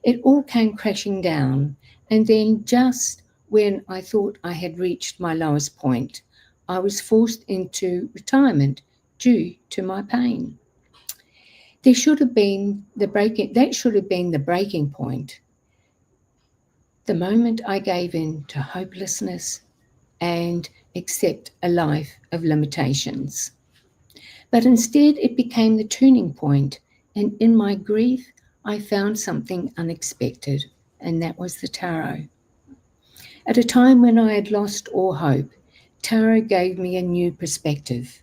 It all came crashing down, and then just when I thought I had reached my lowest point, I was forced into retirement due to my pain. That should have been the breaking point. The moment I gave in to hopelessness and accept a life of limitations. But instead, it became the turning point, and in my grief, I found something unexpected, and that was the tarot. At a time when I had lost all hope, tarot gave me a new perspective.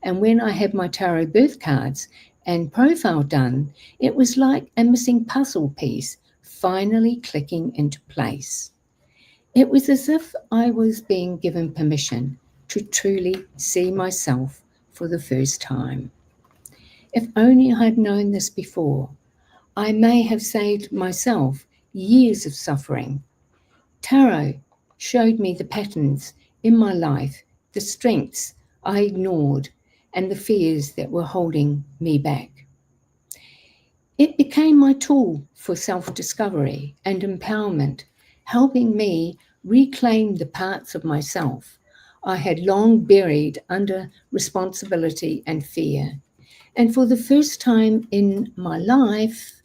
And when I had my tarot birth cards and profile done, it was like a missing puzzle piece finally clicking into place. It was as if I was being given permission to truly see myself for the first time. If only I had known this before, I may have saved myself years of suffering. Tarot showed me the patterns in my life, the strengths I ignored, and the fears that were holding me back. It became my tool for self-discovery and empowerment, helping me reclaim the parts of myself I had long buried under responsibility and fear. And for the first time in my life,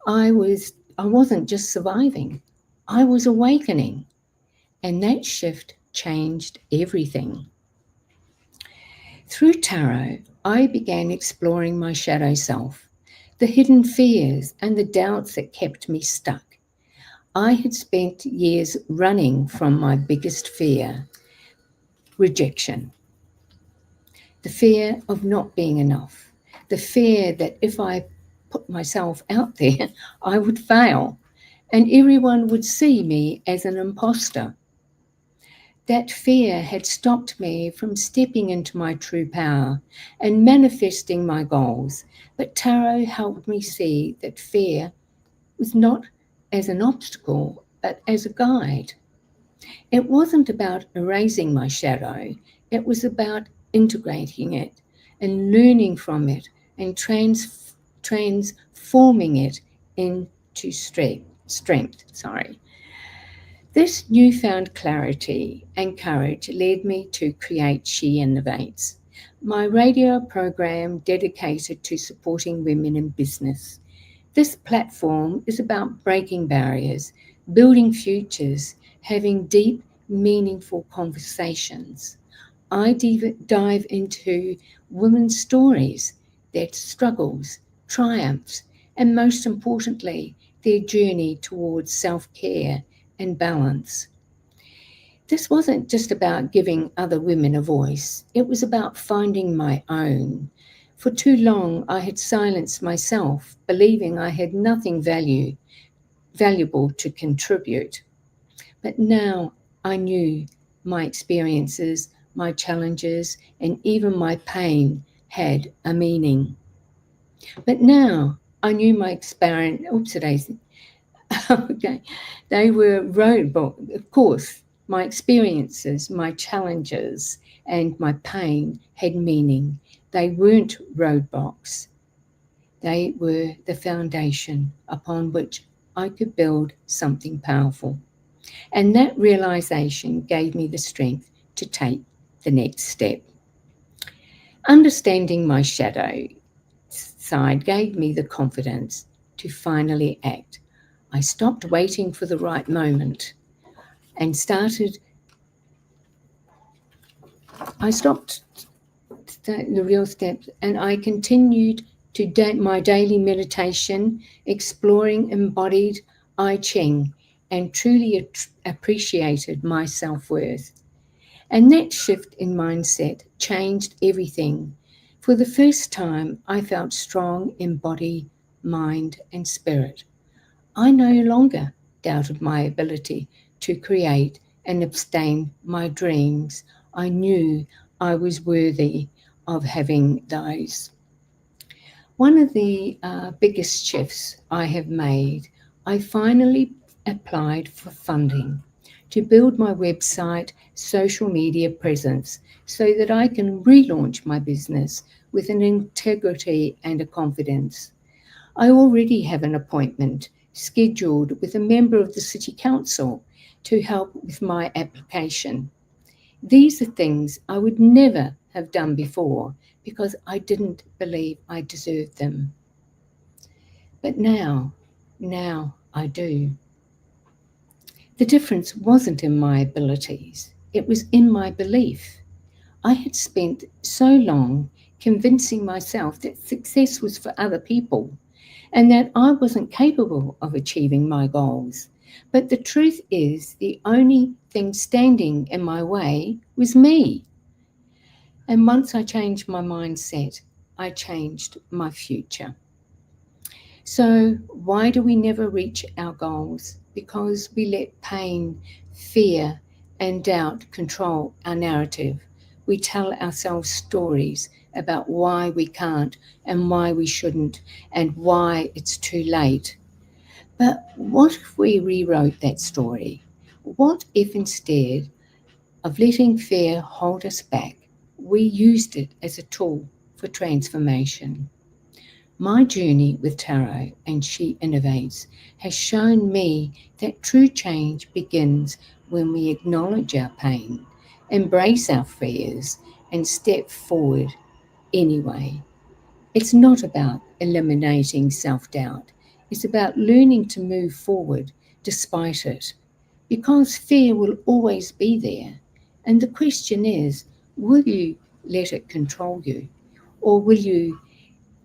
I wasn't just surviving, I was awakening. And that shift changed everything. Through tarot, I began exploring my shadow self, the hidden fears and the doubts that kept me stuck. I had spent years running from my biggest fear, rejection. The fear of not being enough. The fear that if I put myself out there, I would fail and everyone would see me as an imposter. That fear had stopped me from stepping into my true power and manifesting my goals. But tarot helped me see that fear was not as an obstacle, but as a guide. It wasn't about erasing my shadow. It was about integrating it and learning from it and transforming it into strength. This newfound clarity and courage led me to create SheInnovates, my radio program dedicated to supporting women in business. This platform is about breaking barriers, building futures, having deep, meaningful conversations. I dive into women's stories, their struggles, triumphs, and most importantly, their journey towards self-care and balance. This wasn't just about giving other women a voice. It was about finding my own. For too long, I had silenced myself, believing I had nothing valuable to contribute. But now I knew my experiences, my challenges, and even my pain had a meaning. But now I knew my experience. Oops, Daisy. Okay, they were roadblock. Of course, my experiences, my challenges, and my pain had meaning. They weren't roadblocks. They were the foundation upon which I could build something powerful. And that realization gave me the strength to take the next step. Understanding my shadow side gave me the confidence to finally act. I stopped waiting for the right moment and I stopped the real steps, and I continued to my daily meditation, exploring embodied I Ching, and truly appreciated my self-worth. And that shift in mindset changed everything. For the first time, I felt strong in body, mind, and spirit. I no longer doubted my ability to create and abstain my dreams. I knew I was worthy of having those. One of the biggest shifts I have made, I finally applied for funding to build my website, social media presence, so that I can relaunch my business with an integrity and a confidence. I already have an appointment scheduled with a member of the City Council to help with my application. These are things I would never have done before because I didn't believe I deserved them. But now I do. The difference wasn't in my abilities, it was in my belief. I had spent so long convincing myself that success was for other people and that I wasn't capable of achieving my goals. But the truth is, the only thing standing in my way was me. And once I changed my mindset, I changed my future. So, why do we never reach our goals? Because we let pain, fear, and doubt control our narrative. We tell ourselves stories about why we can't and why we shouldn't and why it's too late. But what if we rewrote that story? What if instead of letting fear hold us back, we used it as a tool for transformation? My journey with tarot and SheInnovates has shown me that true change begins when we acknowledge our pain, embrace our fears, and step forward anyway. It's not about eliminating self-doubt. It's about learning to move forward despite it, because fear will always be there. And the question is, will you let it control you, or will you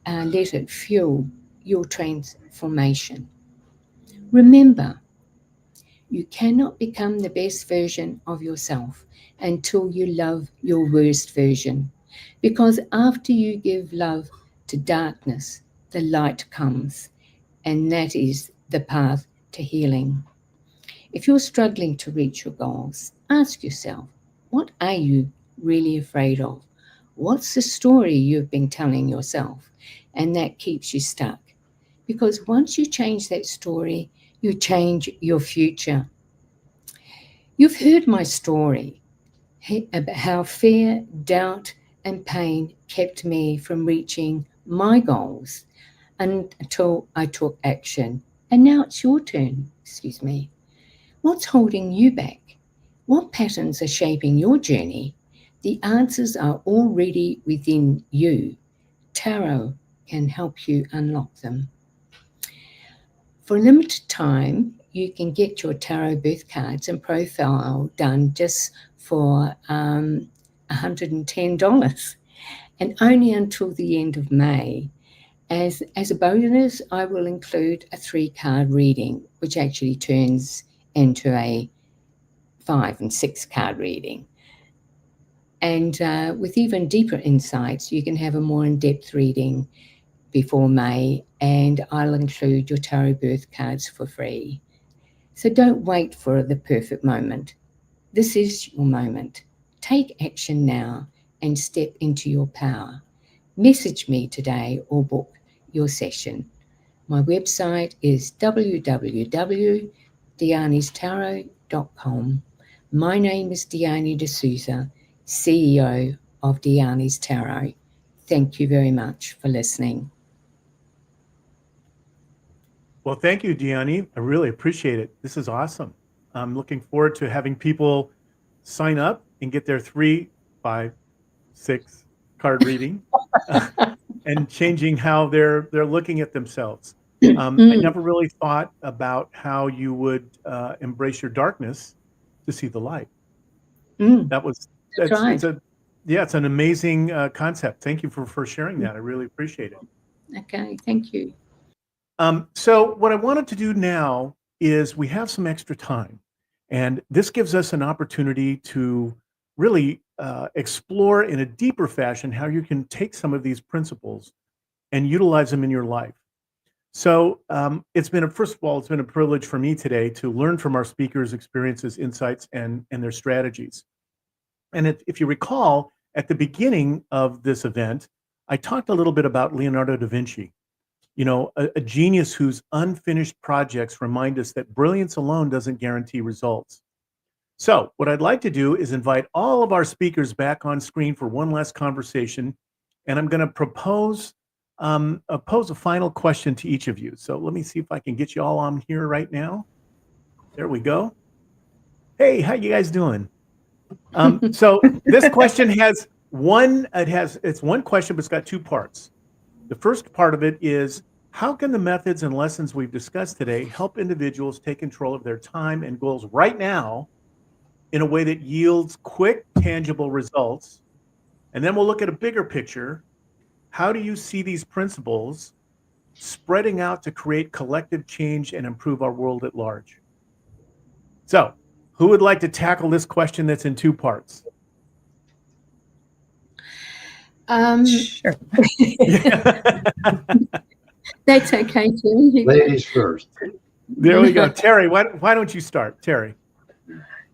let it fuel your transformation? Remember, you cannot become the best version of yourself until you love your worst version. Because after you give love to darkness, the light comes, and that is the path to healing. If you're struggling to reach your goals, ask yourself, what are you really afraid of? What's the story you've been telling yourself? And that keeps you stuck. Because once you change that story, you change your future. You've heard my story about how fear, doubt, and pain kept me from reaching my goals until I took action. And now it's your turn. Excuse me. What's holding you back? What patterns are shaping your journey? The answers are already within you. Tarot can help you unlock them. For a limited time, you can get your tarot birth cards and profile done just for $110, and only until the end of May. As a bonus, I will include a 3-card reading, which actually turns into a 5 and 6 card reading. And with even deeper insights, you can have a more in-depth reading before May, and I'll include your tarot birth cards for free. So don't wait for the perfect moment. This is your moment. Take action now and step into your power. Message me today or book your session. My website is www.dhyanistarot.com. My name is Dhyani D'souza, CEO of Dhyani's Tarot. Thank you very much for listening. Well, thank you, Dhyani. I really appreciate it. This is awesome. I'm looking forward to having people sign up and get their 3, 5, 6 card reading and changing how they're looking at themselves. I never really thought about how you would embrace your darkness to see the light. It's an amazing concept. Thank you for sharing that. I really appreciate it. Okay, thank you. So what I wanted to do now is we have some extra time, and this gives us an opportunity to really explore in a deeper fashion how you can take some of these principles and utilize them in your life. So first of all, it's been a privilege for me today to learn from our speakers' experiences, insights, and their strategies. And if you recall, at the beginning of this event, I talked a little bit about Leonardo da Vinci. A genius whose unfinished projects remind us that brilliance alone doesn't guarantee results. So what I'd like to do is invite all of our speakers back on screen for one last conversation, and I'm going to pose a final question to each of you. So let me see if I can get you all on here right now. There we go. Hey, how you guys doing? So this question it's one question, but it's got 2 parts. The first part of it is, how can the methods and lessons we've discussed today help individuals take control of their time and goals right now in a way that yields quick, tangible results? And then we'll look at a bigger picture. How do you see these principles spreading out to create collective change and improve our world at large? So, who would like to tackle this question that's in 2 parts? Sure. That's okay, Terri. Ladies first. There we go. Terri, why don't you start? Terri.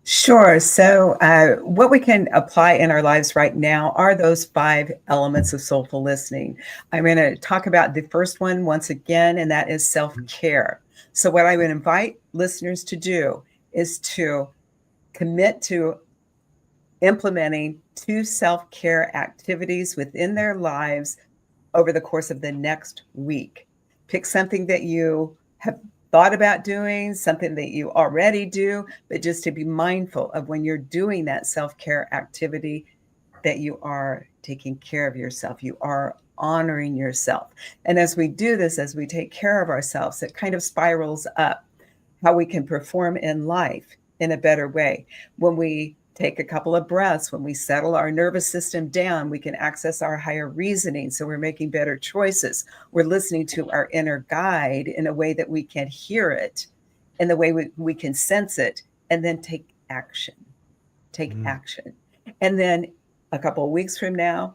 Sure. So what we can apply in our lives right now are those 5 elements of soulful listening. I'm going to talk about the first one once again, and that is self-care. So what I would invite listeners to do is to commit to implementing 2 self-care activities within their lives over the course of the next week. Pick something that you have thought about doing, something that you already do, but just to be mindful of when you're doing that self-care activity, that you are taking care of yourself. You are honoring yourself. And as we do this, as we take care of ourselves, it kind of spirals up how we can perform in life in a better way. When we take a couple of breaths, when we settle our nervous system down, we can access our higher reasoning. So we're making better choices. We're listening to our inner guide in a way that we can hear it, in the way we can sense it, and then take action. Take action. And then a couple of weeks from now,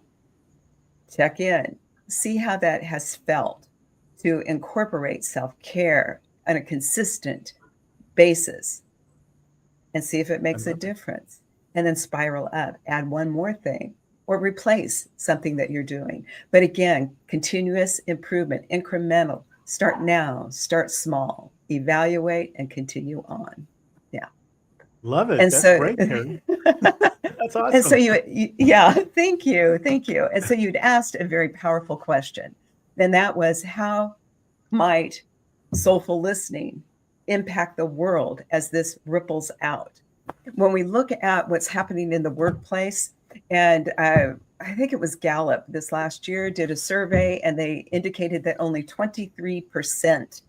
check in, see how that has felt to incorporate self-care on a consistent basis, and see if it makes a difference. And then spiral up, add one more thing, or replace something that you're doing. But again, continuous improvement, incremental. Start now, start small, evaluate, and continue on. Yeah. Love it. And That's so, great, Terri. That's awesome. And so thank you. And so you'd asked a very powerful question. And that was, how might soulful listening impact the world as this ripples out? When we look at what's happening in the workplace, and I think it was Gallup this last year did a survey, and they indicated that only 23%,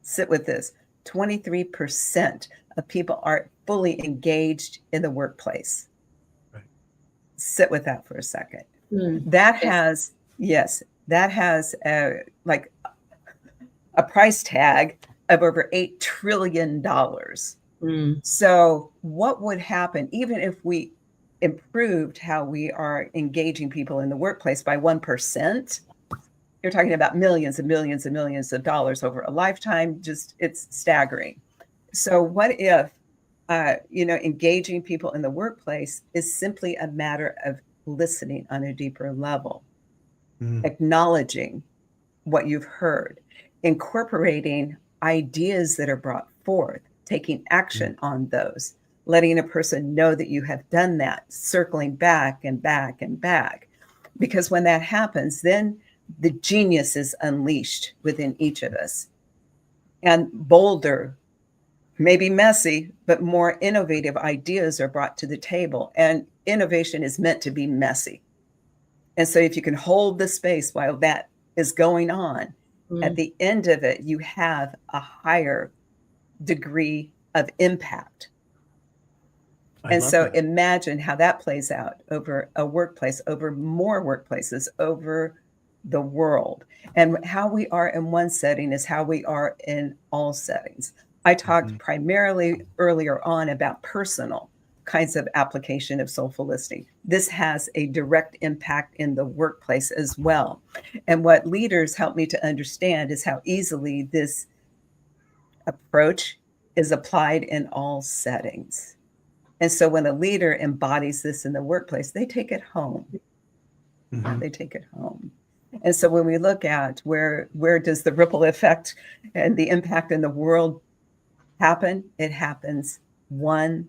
sit with this, 23% of people are fully engaged in the workplace. Right. Sit with that for a second. That has like a price tag of over $8 trillion. So what would happen even if we improved how we are engaging people in the workplace by 1%? You're talking about millions and millions and millions of dollars over a lifetime. It's staggering. So what if, engaging people in the workplace is simply a matter of listening on a deeper level, acknowledging what you've heard, incorporating ideas that are brought forth, taking action on those, letting a person know that you have done that, circling back and back and back. Because when that happens, then the genius is unleashed within each of us. And bolder, maybe messy, but more innovative ideas are brought to the table. And innovation is meant to be messy. And so if you can hold the space while that is going on, at the end of it, you have a higher degree of impact. And so imagine how that plays out over a workplace, over more workplaces, over the world. And how we are in one setting is how we are in all settings. I talked primarily earlier on about personal kinds of application of soulful listening. This has a direct impact in the workplace as well. And what leaders help me to understand is how easily this approach is applied in all settings. And so when a leader embodies this in the workplace, they take it home. They take it home. And so when we look at where does the ripple effect and the impact in the world happen, it happens one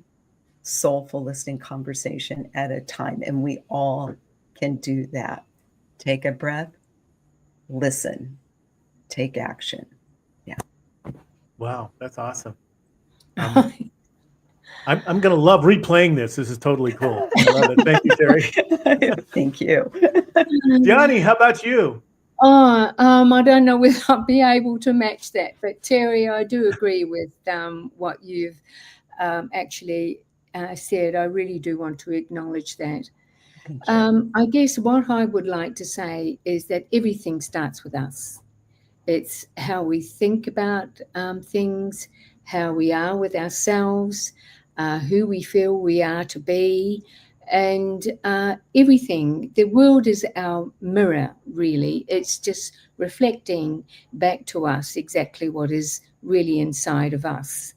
soulful listening conversation at a time. And we all can do that. Take a breath, listen, take action. Yeah. Wow, that's awesome. I'm going to love replaying this. This is totally cool. I love it. Thank you, Terri. Thank you. Dhyani, how about you? I don't know whether I'll be able to match that, but Terri, I do agree with what you've actually said. I really do want to acknowledge that. I guess what I would like to say is that everything starts with us. It's how we think about things, how we are with ourselves, who we feel we are to be, and everything. The world is our mirror, really. It's just reflecting back to us exactly what is really inside of us.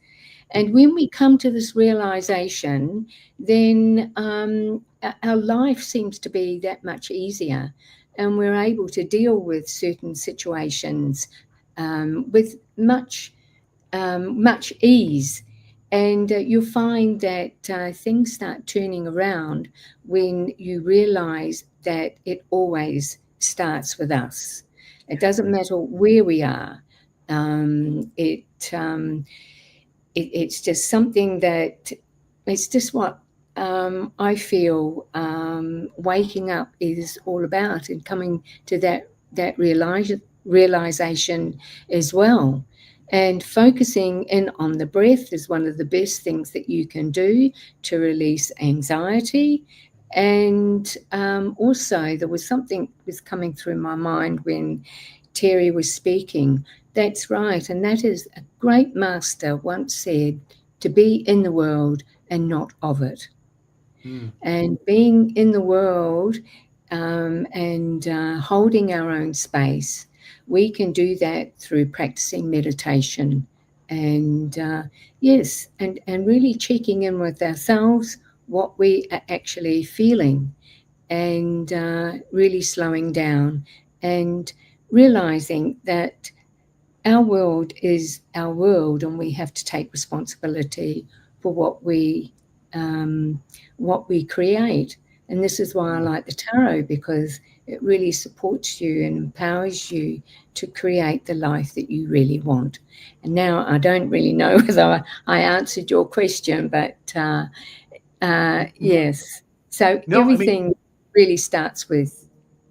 And when we come to this realization, then our life seems to be that much easier, and we're able to deal with certain situations with much ease. And you'll find that things start turning around when you realize that it always starts with us. It doesn't matter where we are. It's just something that it's just what I feel waking up is all about, and coming to that realization as well. And focusing in on the breath is one of the best things that you can do to release anxiety. And also, there was something was coming through my mind when Terri was speaking. That's right. And that is a great master once said, to be in the world and not of it. And being in the world and holding our own space, we can do that through practicing meditation and yes, and really checking in with ourselves, what we are actually feeling, and really slowing down and realizing that our world is our world, and we have to take responsibility for what we create. And this is why I like the tarot, because it really supports you and empowers you to create the life that you really want. And now I don't really know whether I answered your question, but yes. So everything really starts with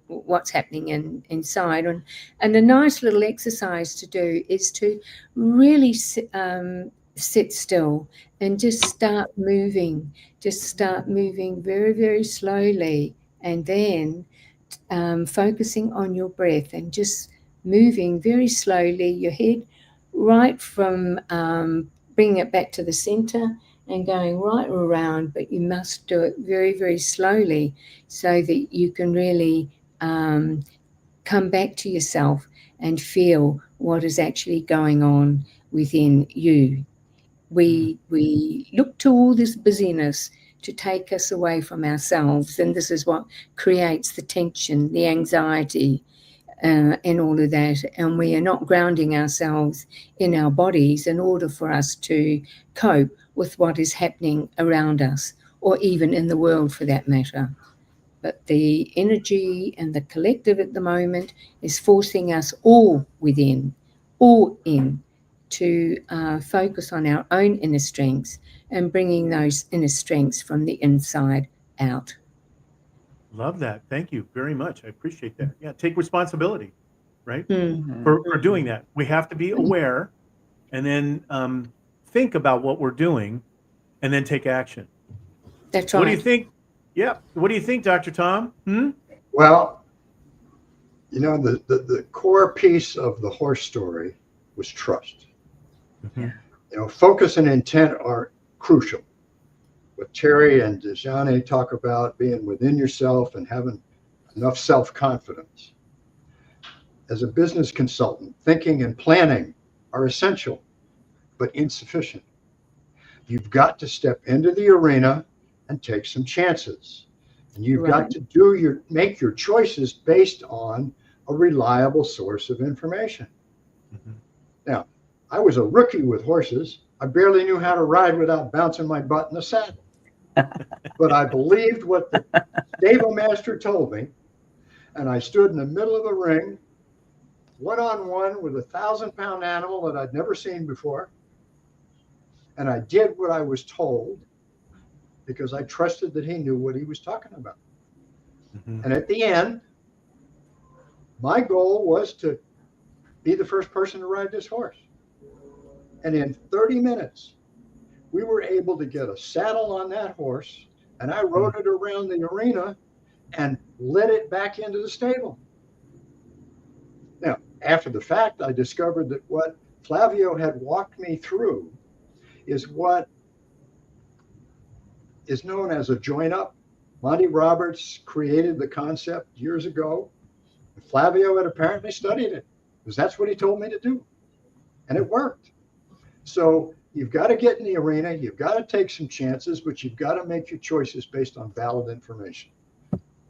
what's happening inside. And a nice little exercise to do is to really sit still and just start moving. Just start moving very, very slowly, and then focusing on your breath and just moving very slowly your head right from bringing it back to the center and going right around, but you must do it very, very slowly so that you can really come back to yourself and feel what is actually going on within you. We look to all this busyness to take us away from ourselves, and this is what creates the tension, the anxiety, and all of that, and we are not grounding ourselves in our bodies in order for us to cope with what is happening around us, or even in the world for that matter. But the energy and the collective at the moment is forcing us all within, all in, to focus on our own inner strengths and bringing those inner strengths from the inside out. Love that. Thank you very much. I appreciate that. Yeah, take responsibility, right? Mhm. For doing that. We have to be aware and then think about what we're doing and then take action. That's What do you right. think? Yeah. What do you think, Dr. Tom? Well, you know, the core piece of the horse story was trust. Mhm. You know, focus and intent are crucial. What Terri and Dhyani talk about being within yourself and having enough self-confidence. As a business consultant, thinking and planning are essential, but insufficient. You've got to step into the arena and take some chances. And you've got Right. to make your choices based on a reliable source of information. Mhm. Now, I was a rookie with horses. I barely knew how to ride without bouncing my butt in the saddle. But I believed what the stable master told me, and I stood in the middle of the ring, one-on-one with a 1,000-pound animal that I'd never seen before. And I did what I was told because I trusted that he knew what he was talking about. Mhm. And at the end, my goal was to be the first person to ride this horse. And in 30 minutes, we were able to get a saddle on that horse, and I rode it around the arena and led it back into the stable. Now, after the fact, I discovered that what Flavio had walked me through is what is known as a join up. Monty Roberts created the concept years ago. Flavio had apparently studied it because that's what he told me to do. And it worked. So you've got to get in the arena. You've got to take some chances, but you've got to make your choices based on valid information.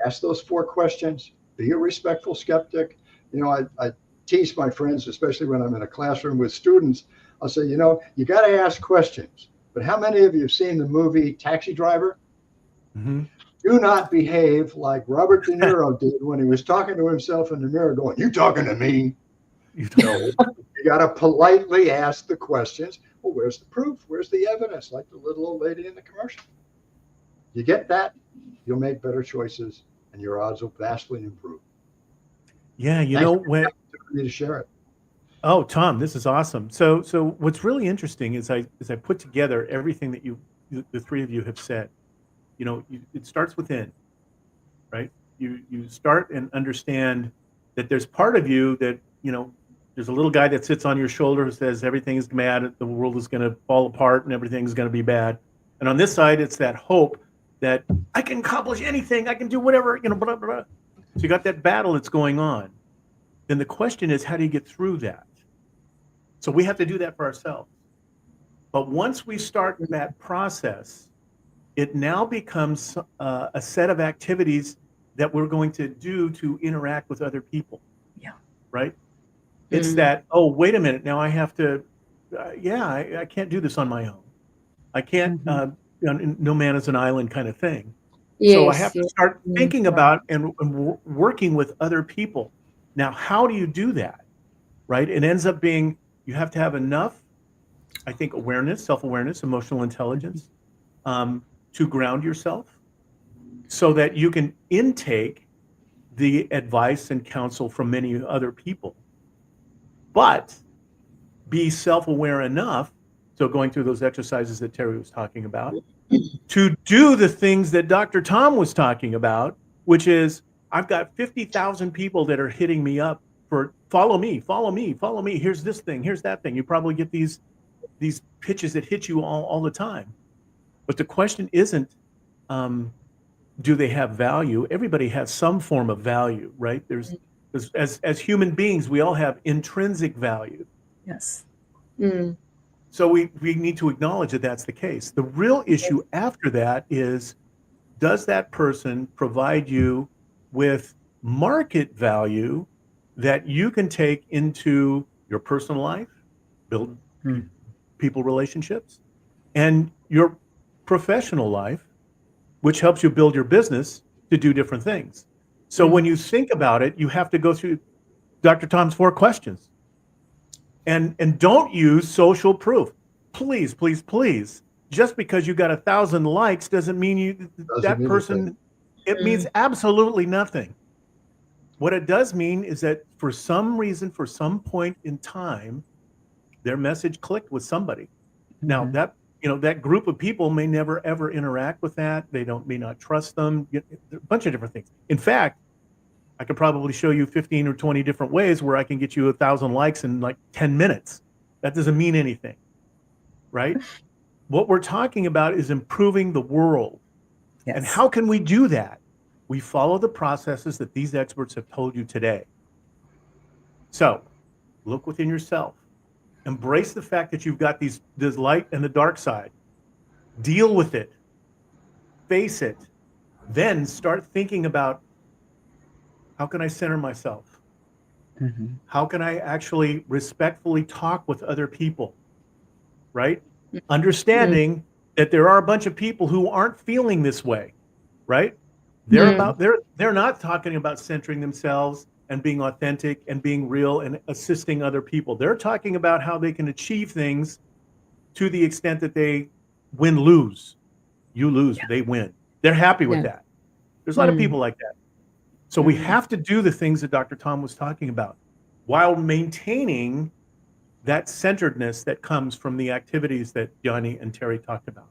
Ask those 4 questions. Be a respectful skeptic. You know, I tease my friends, especially when I'm in a classroom with students. I'll say, you know, you got to ask questions. But how many of you have seen the movie Taxi Driver? Mhm. Do not behave like Robert De Niro did when he was talking to himself in the mirror going, you talking to me? No, you got to politely ask the questions. Well, where's the proof? Where's the evidence? Like the little old lady in the commercial. You get that, you'll make better choices and your odds will vastly improve. Yeah, you Thank know you for the when opportunity to share it. Oh, Tom, this is awesome. So what's really interesting is I put together everything that the 3 of you have said. You know, it starts within, right? You start and understand that there's part of you that, you know, there's a little guy that sits on your shoulder who says everything is bad, the world is going to fall apart and everything's going to be bad. And on this side, it's that hope that I can accomplish anything, I can do whatever, you know, blah, blah, blah. So you got that battle that's going on. Then the question is, how do you get through that? So we have to do that for ourselves. But once we start that process, it now becomes a set of activities that we're going to do to interact with other people. Yeah. Right? It's Mm. that, oh, wait a minute, now I have to, I can't do this on my own. I can't, Mhm. no man is an island kind of thing. So I Yes. have to Yes. start Mm. thinking about and working with other people. Now, how do you do that? Right? It ends up being, you have to have enough, I think, awareness, self-awareness, emotional intelligence, to ground yourself so that you can intake the advice and counsel from many other people, but be self-aware enough, so going through those exercises that Terri was talking about, to do the things that Dr. Tom was talking about, which is, I've got 50,000 people that are hitting me up for follow me, follow me, follow me. Here's this thing, here's that thing. You probably get these pitches that hit you all the time. But the question isn't, do they have value? Everybody has some form of value, right? There's as human beings, we all have intrinsic value. Yes. Mm. So we need to acknowledge that that's the case. The real issue after that is, does that person provide you with market value that you can take into your personal life, build people relationships, and your professional life, which helps you build your business to do different things. So when you think about it, you have to go through Dr. Tom's 4 questions. And don't use social proof. Please, please, please. Just because you got 1,000 likes doesn't mean that person, it means absolutely nothing. What it does mean is that for some reason, for some point in time, their message clicked with somebody. Now that, that group of people may never ever interact with that. They may not trust them. A bunch of different things. In fact, I could probably show you 15 or 20 different ways where I can get you 1,000 likes in like 10 minutes. That doesn't mean anything, right? What we're talking about is improving the world. Yes. And how can we do that? We follow the processes that these experts have told you today. So look within yourself. Embrace the fact that you've got this light and the dark side. Deal with it. Face it. Then start thinking about, how can I center myself? How can I actually respectfully talk with other people, right? Understanding that there are a bunch of people who aren't feeling this way, right? They're not talking about centering themselves and being authentic and being real and assisting other people. They're talking about how they can achieve things to the extent that they lose. You lose, they win. They're happy with that. There's a lot of people like that. So we have to do the things that Dr. Tom was talking about while maintaining that centeredness that comes from the activities that Dhyani and Terri talked about.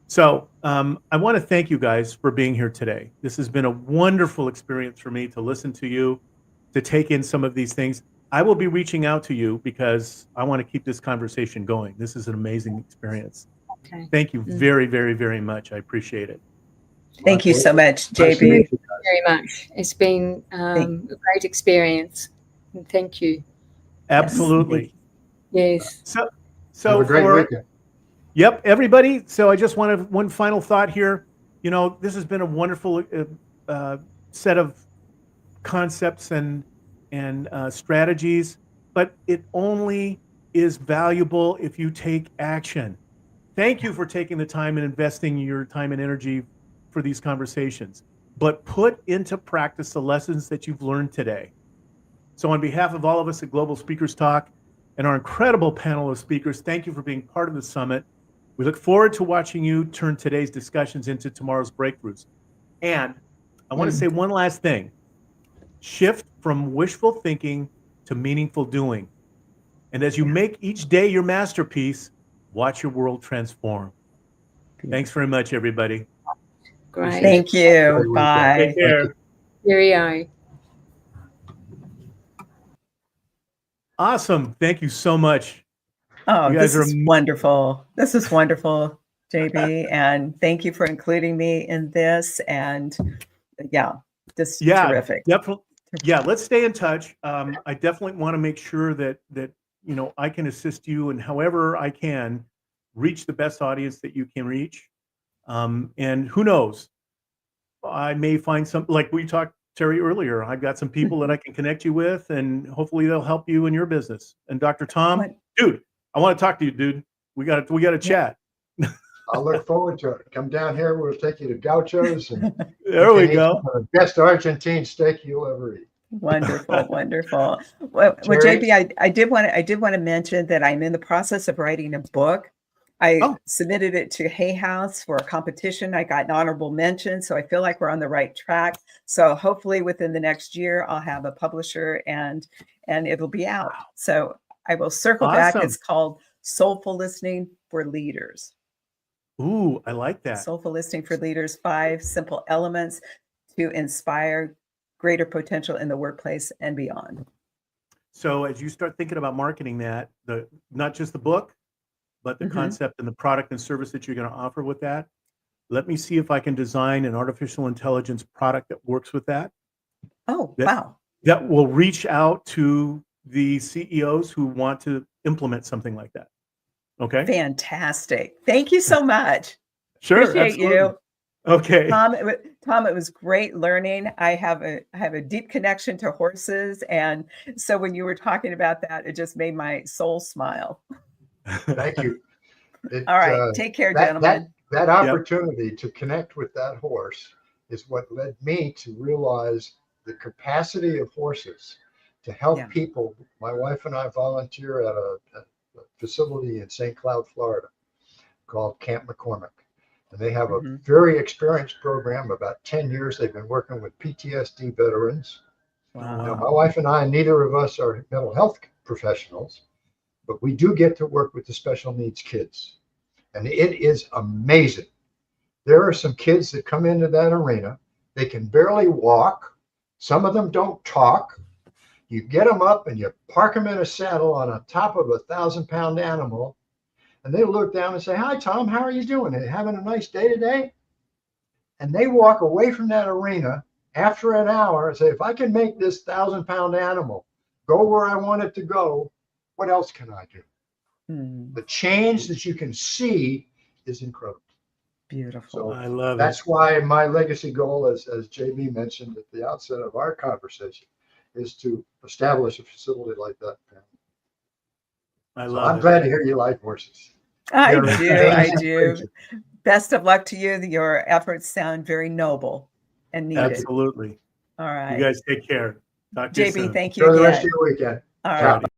So I want to thank you guys for being here today. This has been a wonderful experience for me to listen to you, to take in some of these things. I will be reaching out to you because I want to keep this conversation going. This is an amazing experience. Okay. Thank you very, very, very much. I appreciate it. Thank you so much, JB. Thank you very much. It's been a great experience. And thank you. Absolutely. Yes. So have a great weekend. Yep, everybody. So I just wanted one final thought here. This has been a wonderful set of concepts and strategies, but it only is valuable if you take action. Thank you for taking the time and investing your time and energy for these conversations, but put into practice the lessons that you've learned today. So on behalf of all of us at Global Speakers Talk and our incredible panel of speakers, thank you for being part of the summit. We look forward to watching you turn today's discussions into tomorrow's breakthroughs. And I want to say one last thing. Shift from wishful thinking to meaningful doing. And as you make each day your masterpiece, watch your world transform. Thanks very much, everybody. Great. Thank you. Bye. Take care. Cheerio. Awesome. Thank you so much. Oh, this is wonderful. This is wonderful, JB. And thank you for including me in this. And terrific. Definitely. Yeah, let's stay in touch. I definitely want to make sure that I can assist you and however I can reach the best audience that you can reach. And who knows, I may find some, like we talked, Terri, earlier, I've got some people that I can connect you with and hopefully they'll help you in your business. And Dr. Tom, dude, I want to talk to you, dude. We got to chat. I'll look forward to it. Come down here. We'll take you to Gaucho's. And there we go. The best Argentine steak you'll ever eat. Wonderful, wonderful. Well, JB, I did want to mention that I'm in the process of writing a book. I submitted it to Hay House for a competition. I got an honorable mention, so I feel like we're on the right track. So hopefully within the next year, I'll have a publisher and it'll be out. So I will circle back. It's called Soulful Listening for Leaders. Ooh, I like that. Soulful Listening for Leaders, 5 simple elements to inspire greater potential in the workplace and beyond. So as you start thinking about marketing that, not just the book, but the concept and the product and service that you're going to offer with that, let me see if I can design an artificial intelligence product that works with that. Oh, wow. That will reach out to the CEOs who want to implement something like that. Okay. Fantastic. Thank you so much. Sure. Appreciate you. Okay. Tom, it was great learning. I have a deep connection to horses, and so when you were talking about that, it just made my soul smile. Thank you. All right, take care, That gentlemen. opportunity to connect with that horse is what led me to realize the capacity of horses to help Yeah. people. My wife and I volunteer at a facility in St. Cloud, Florida, called Camp McCormick. And they have a very experienced program. About 10 years, they've been working with PTSD veterans. Wow. Now, my wife and I, neither of us are mental health professionals, but we do get to work with the special needs kids. And it is amazing. There are some kids that come into that arena. They can barely walk. Some of them don't talk. You get them up and you park them in a saddle on the top of a 1,000-pound animal. And they look down and say, "Hi, Tom, how are you doing? Are you having a nice day today?" And they walk away from that arena after an hour and say, "If I can make this 1,000-pound animal go where I want it to go, what else can I do?" The change that you can see is incredible. Beautiful. So I love that's why my legacy goal, as JB mentioned at the outset of our conversation, is to establish a facility like that. I'm glad to hear you like horses. I do. Best of luck to you. Your efforts sound very noble and needed. Absolutely. All right. You guys take care. Talk to you JB, soon. thank you Enjoy the again. rest of your weekend. All Ciao. right.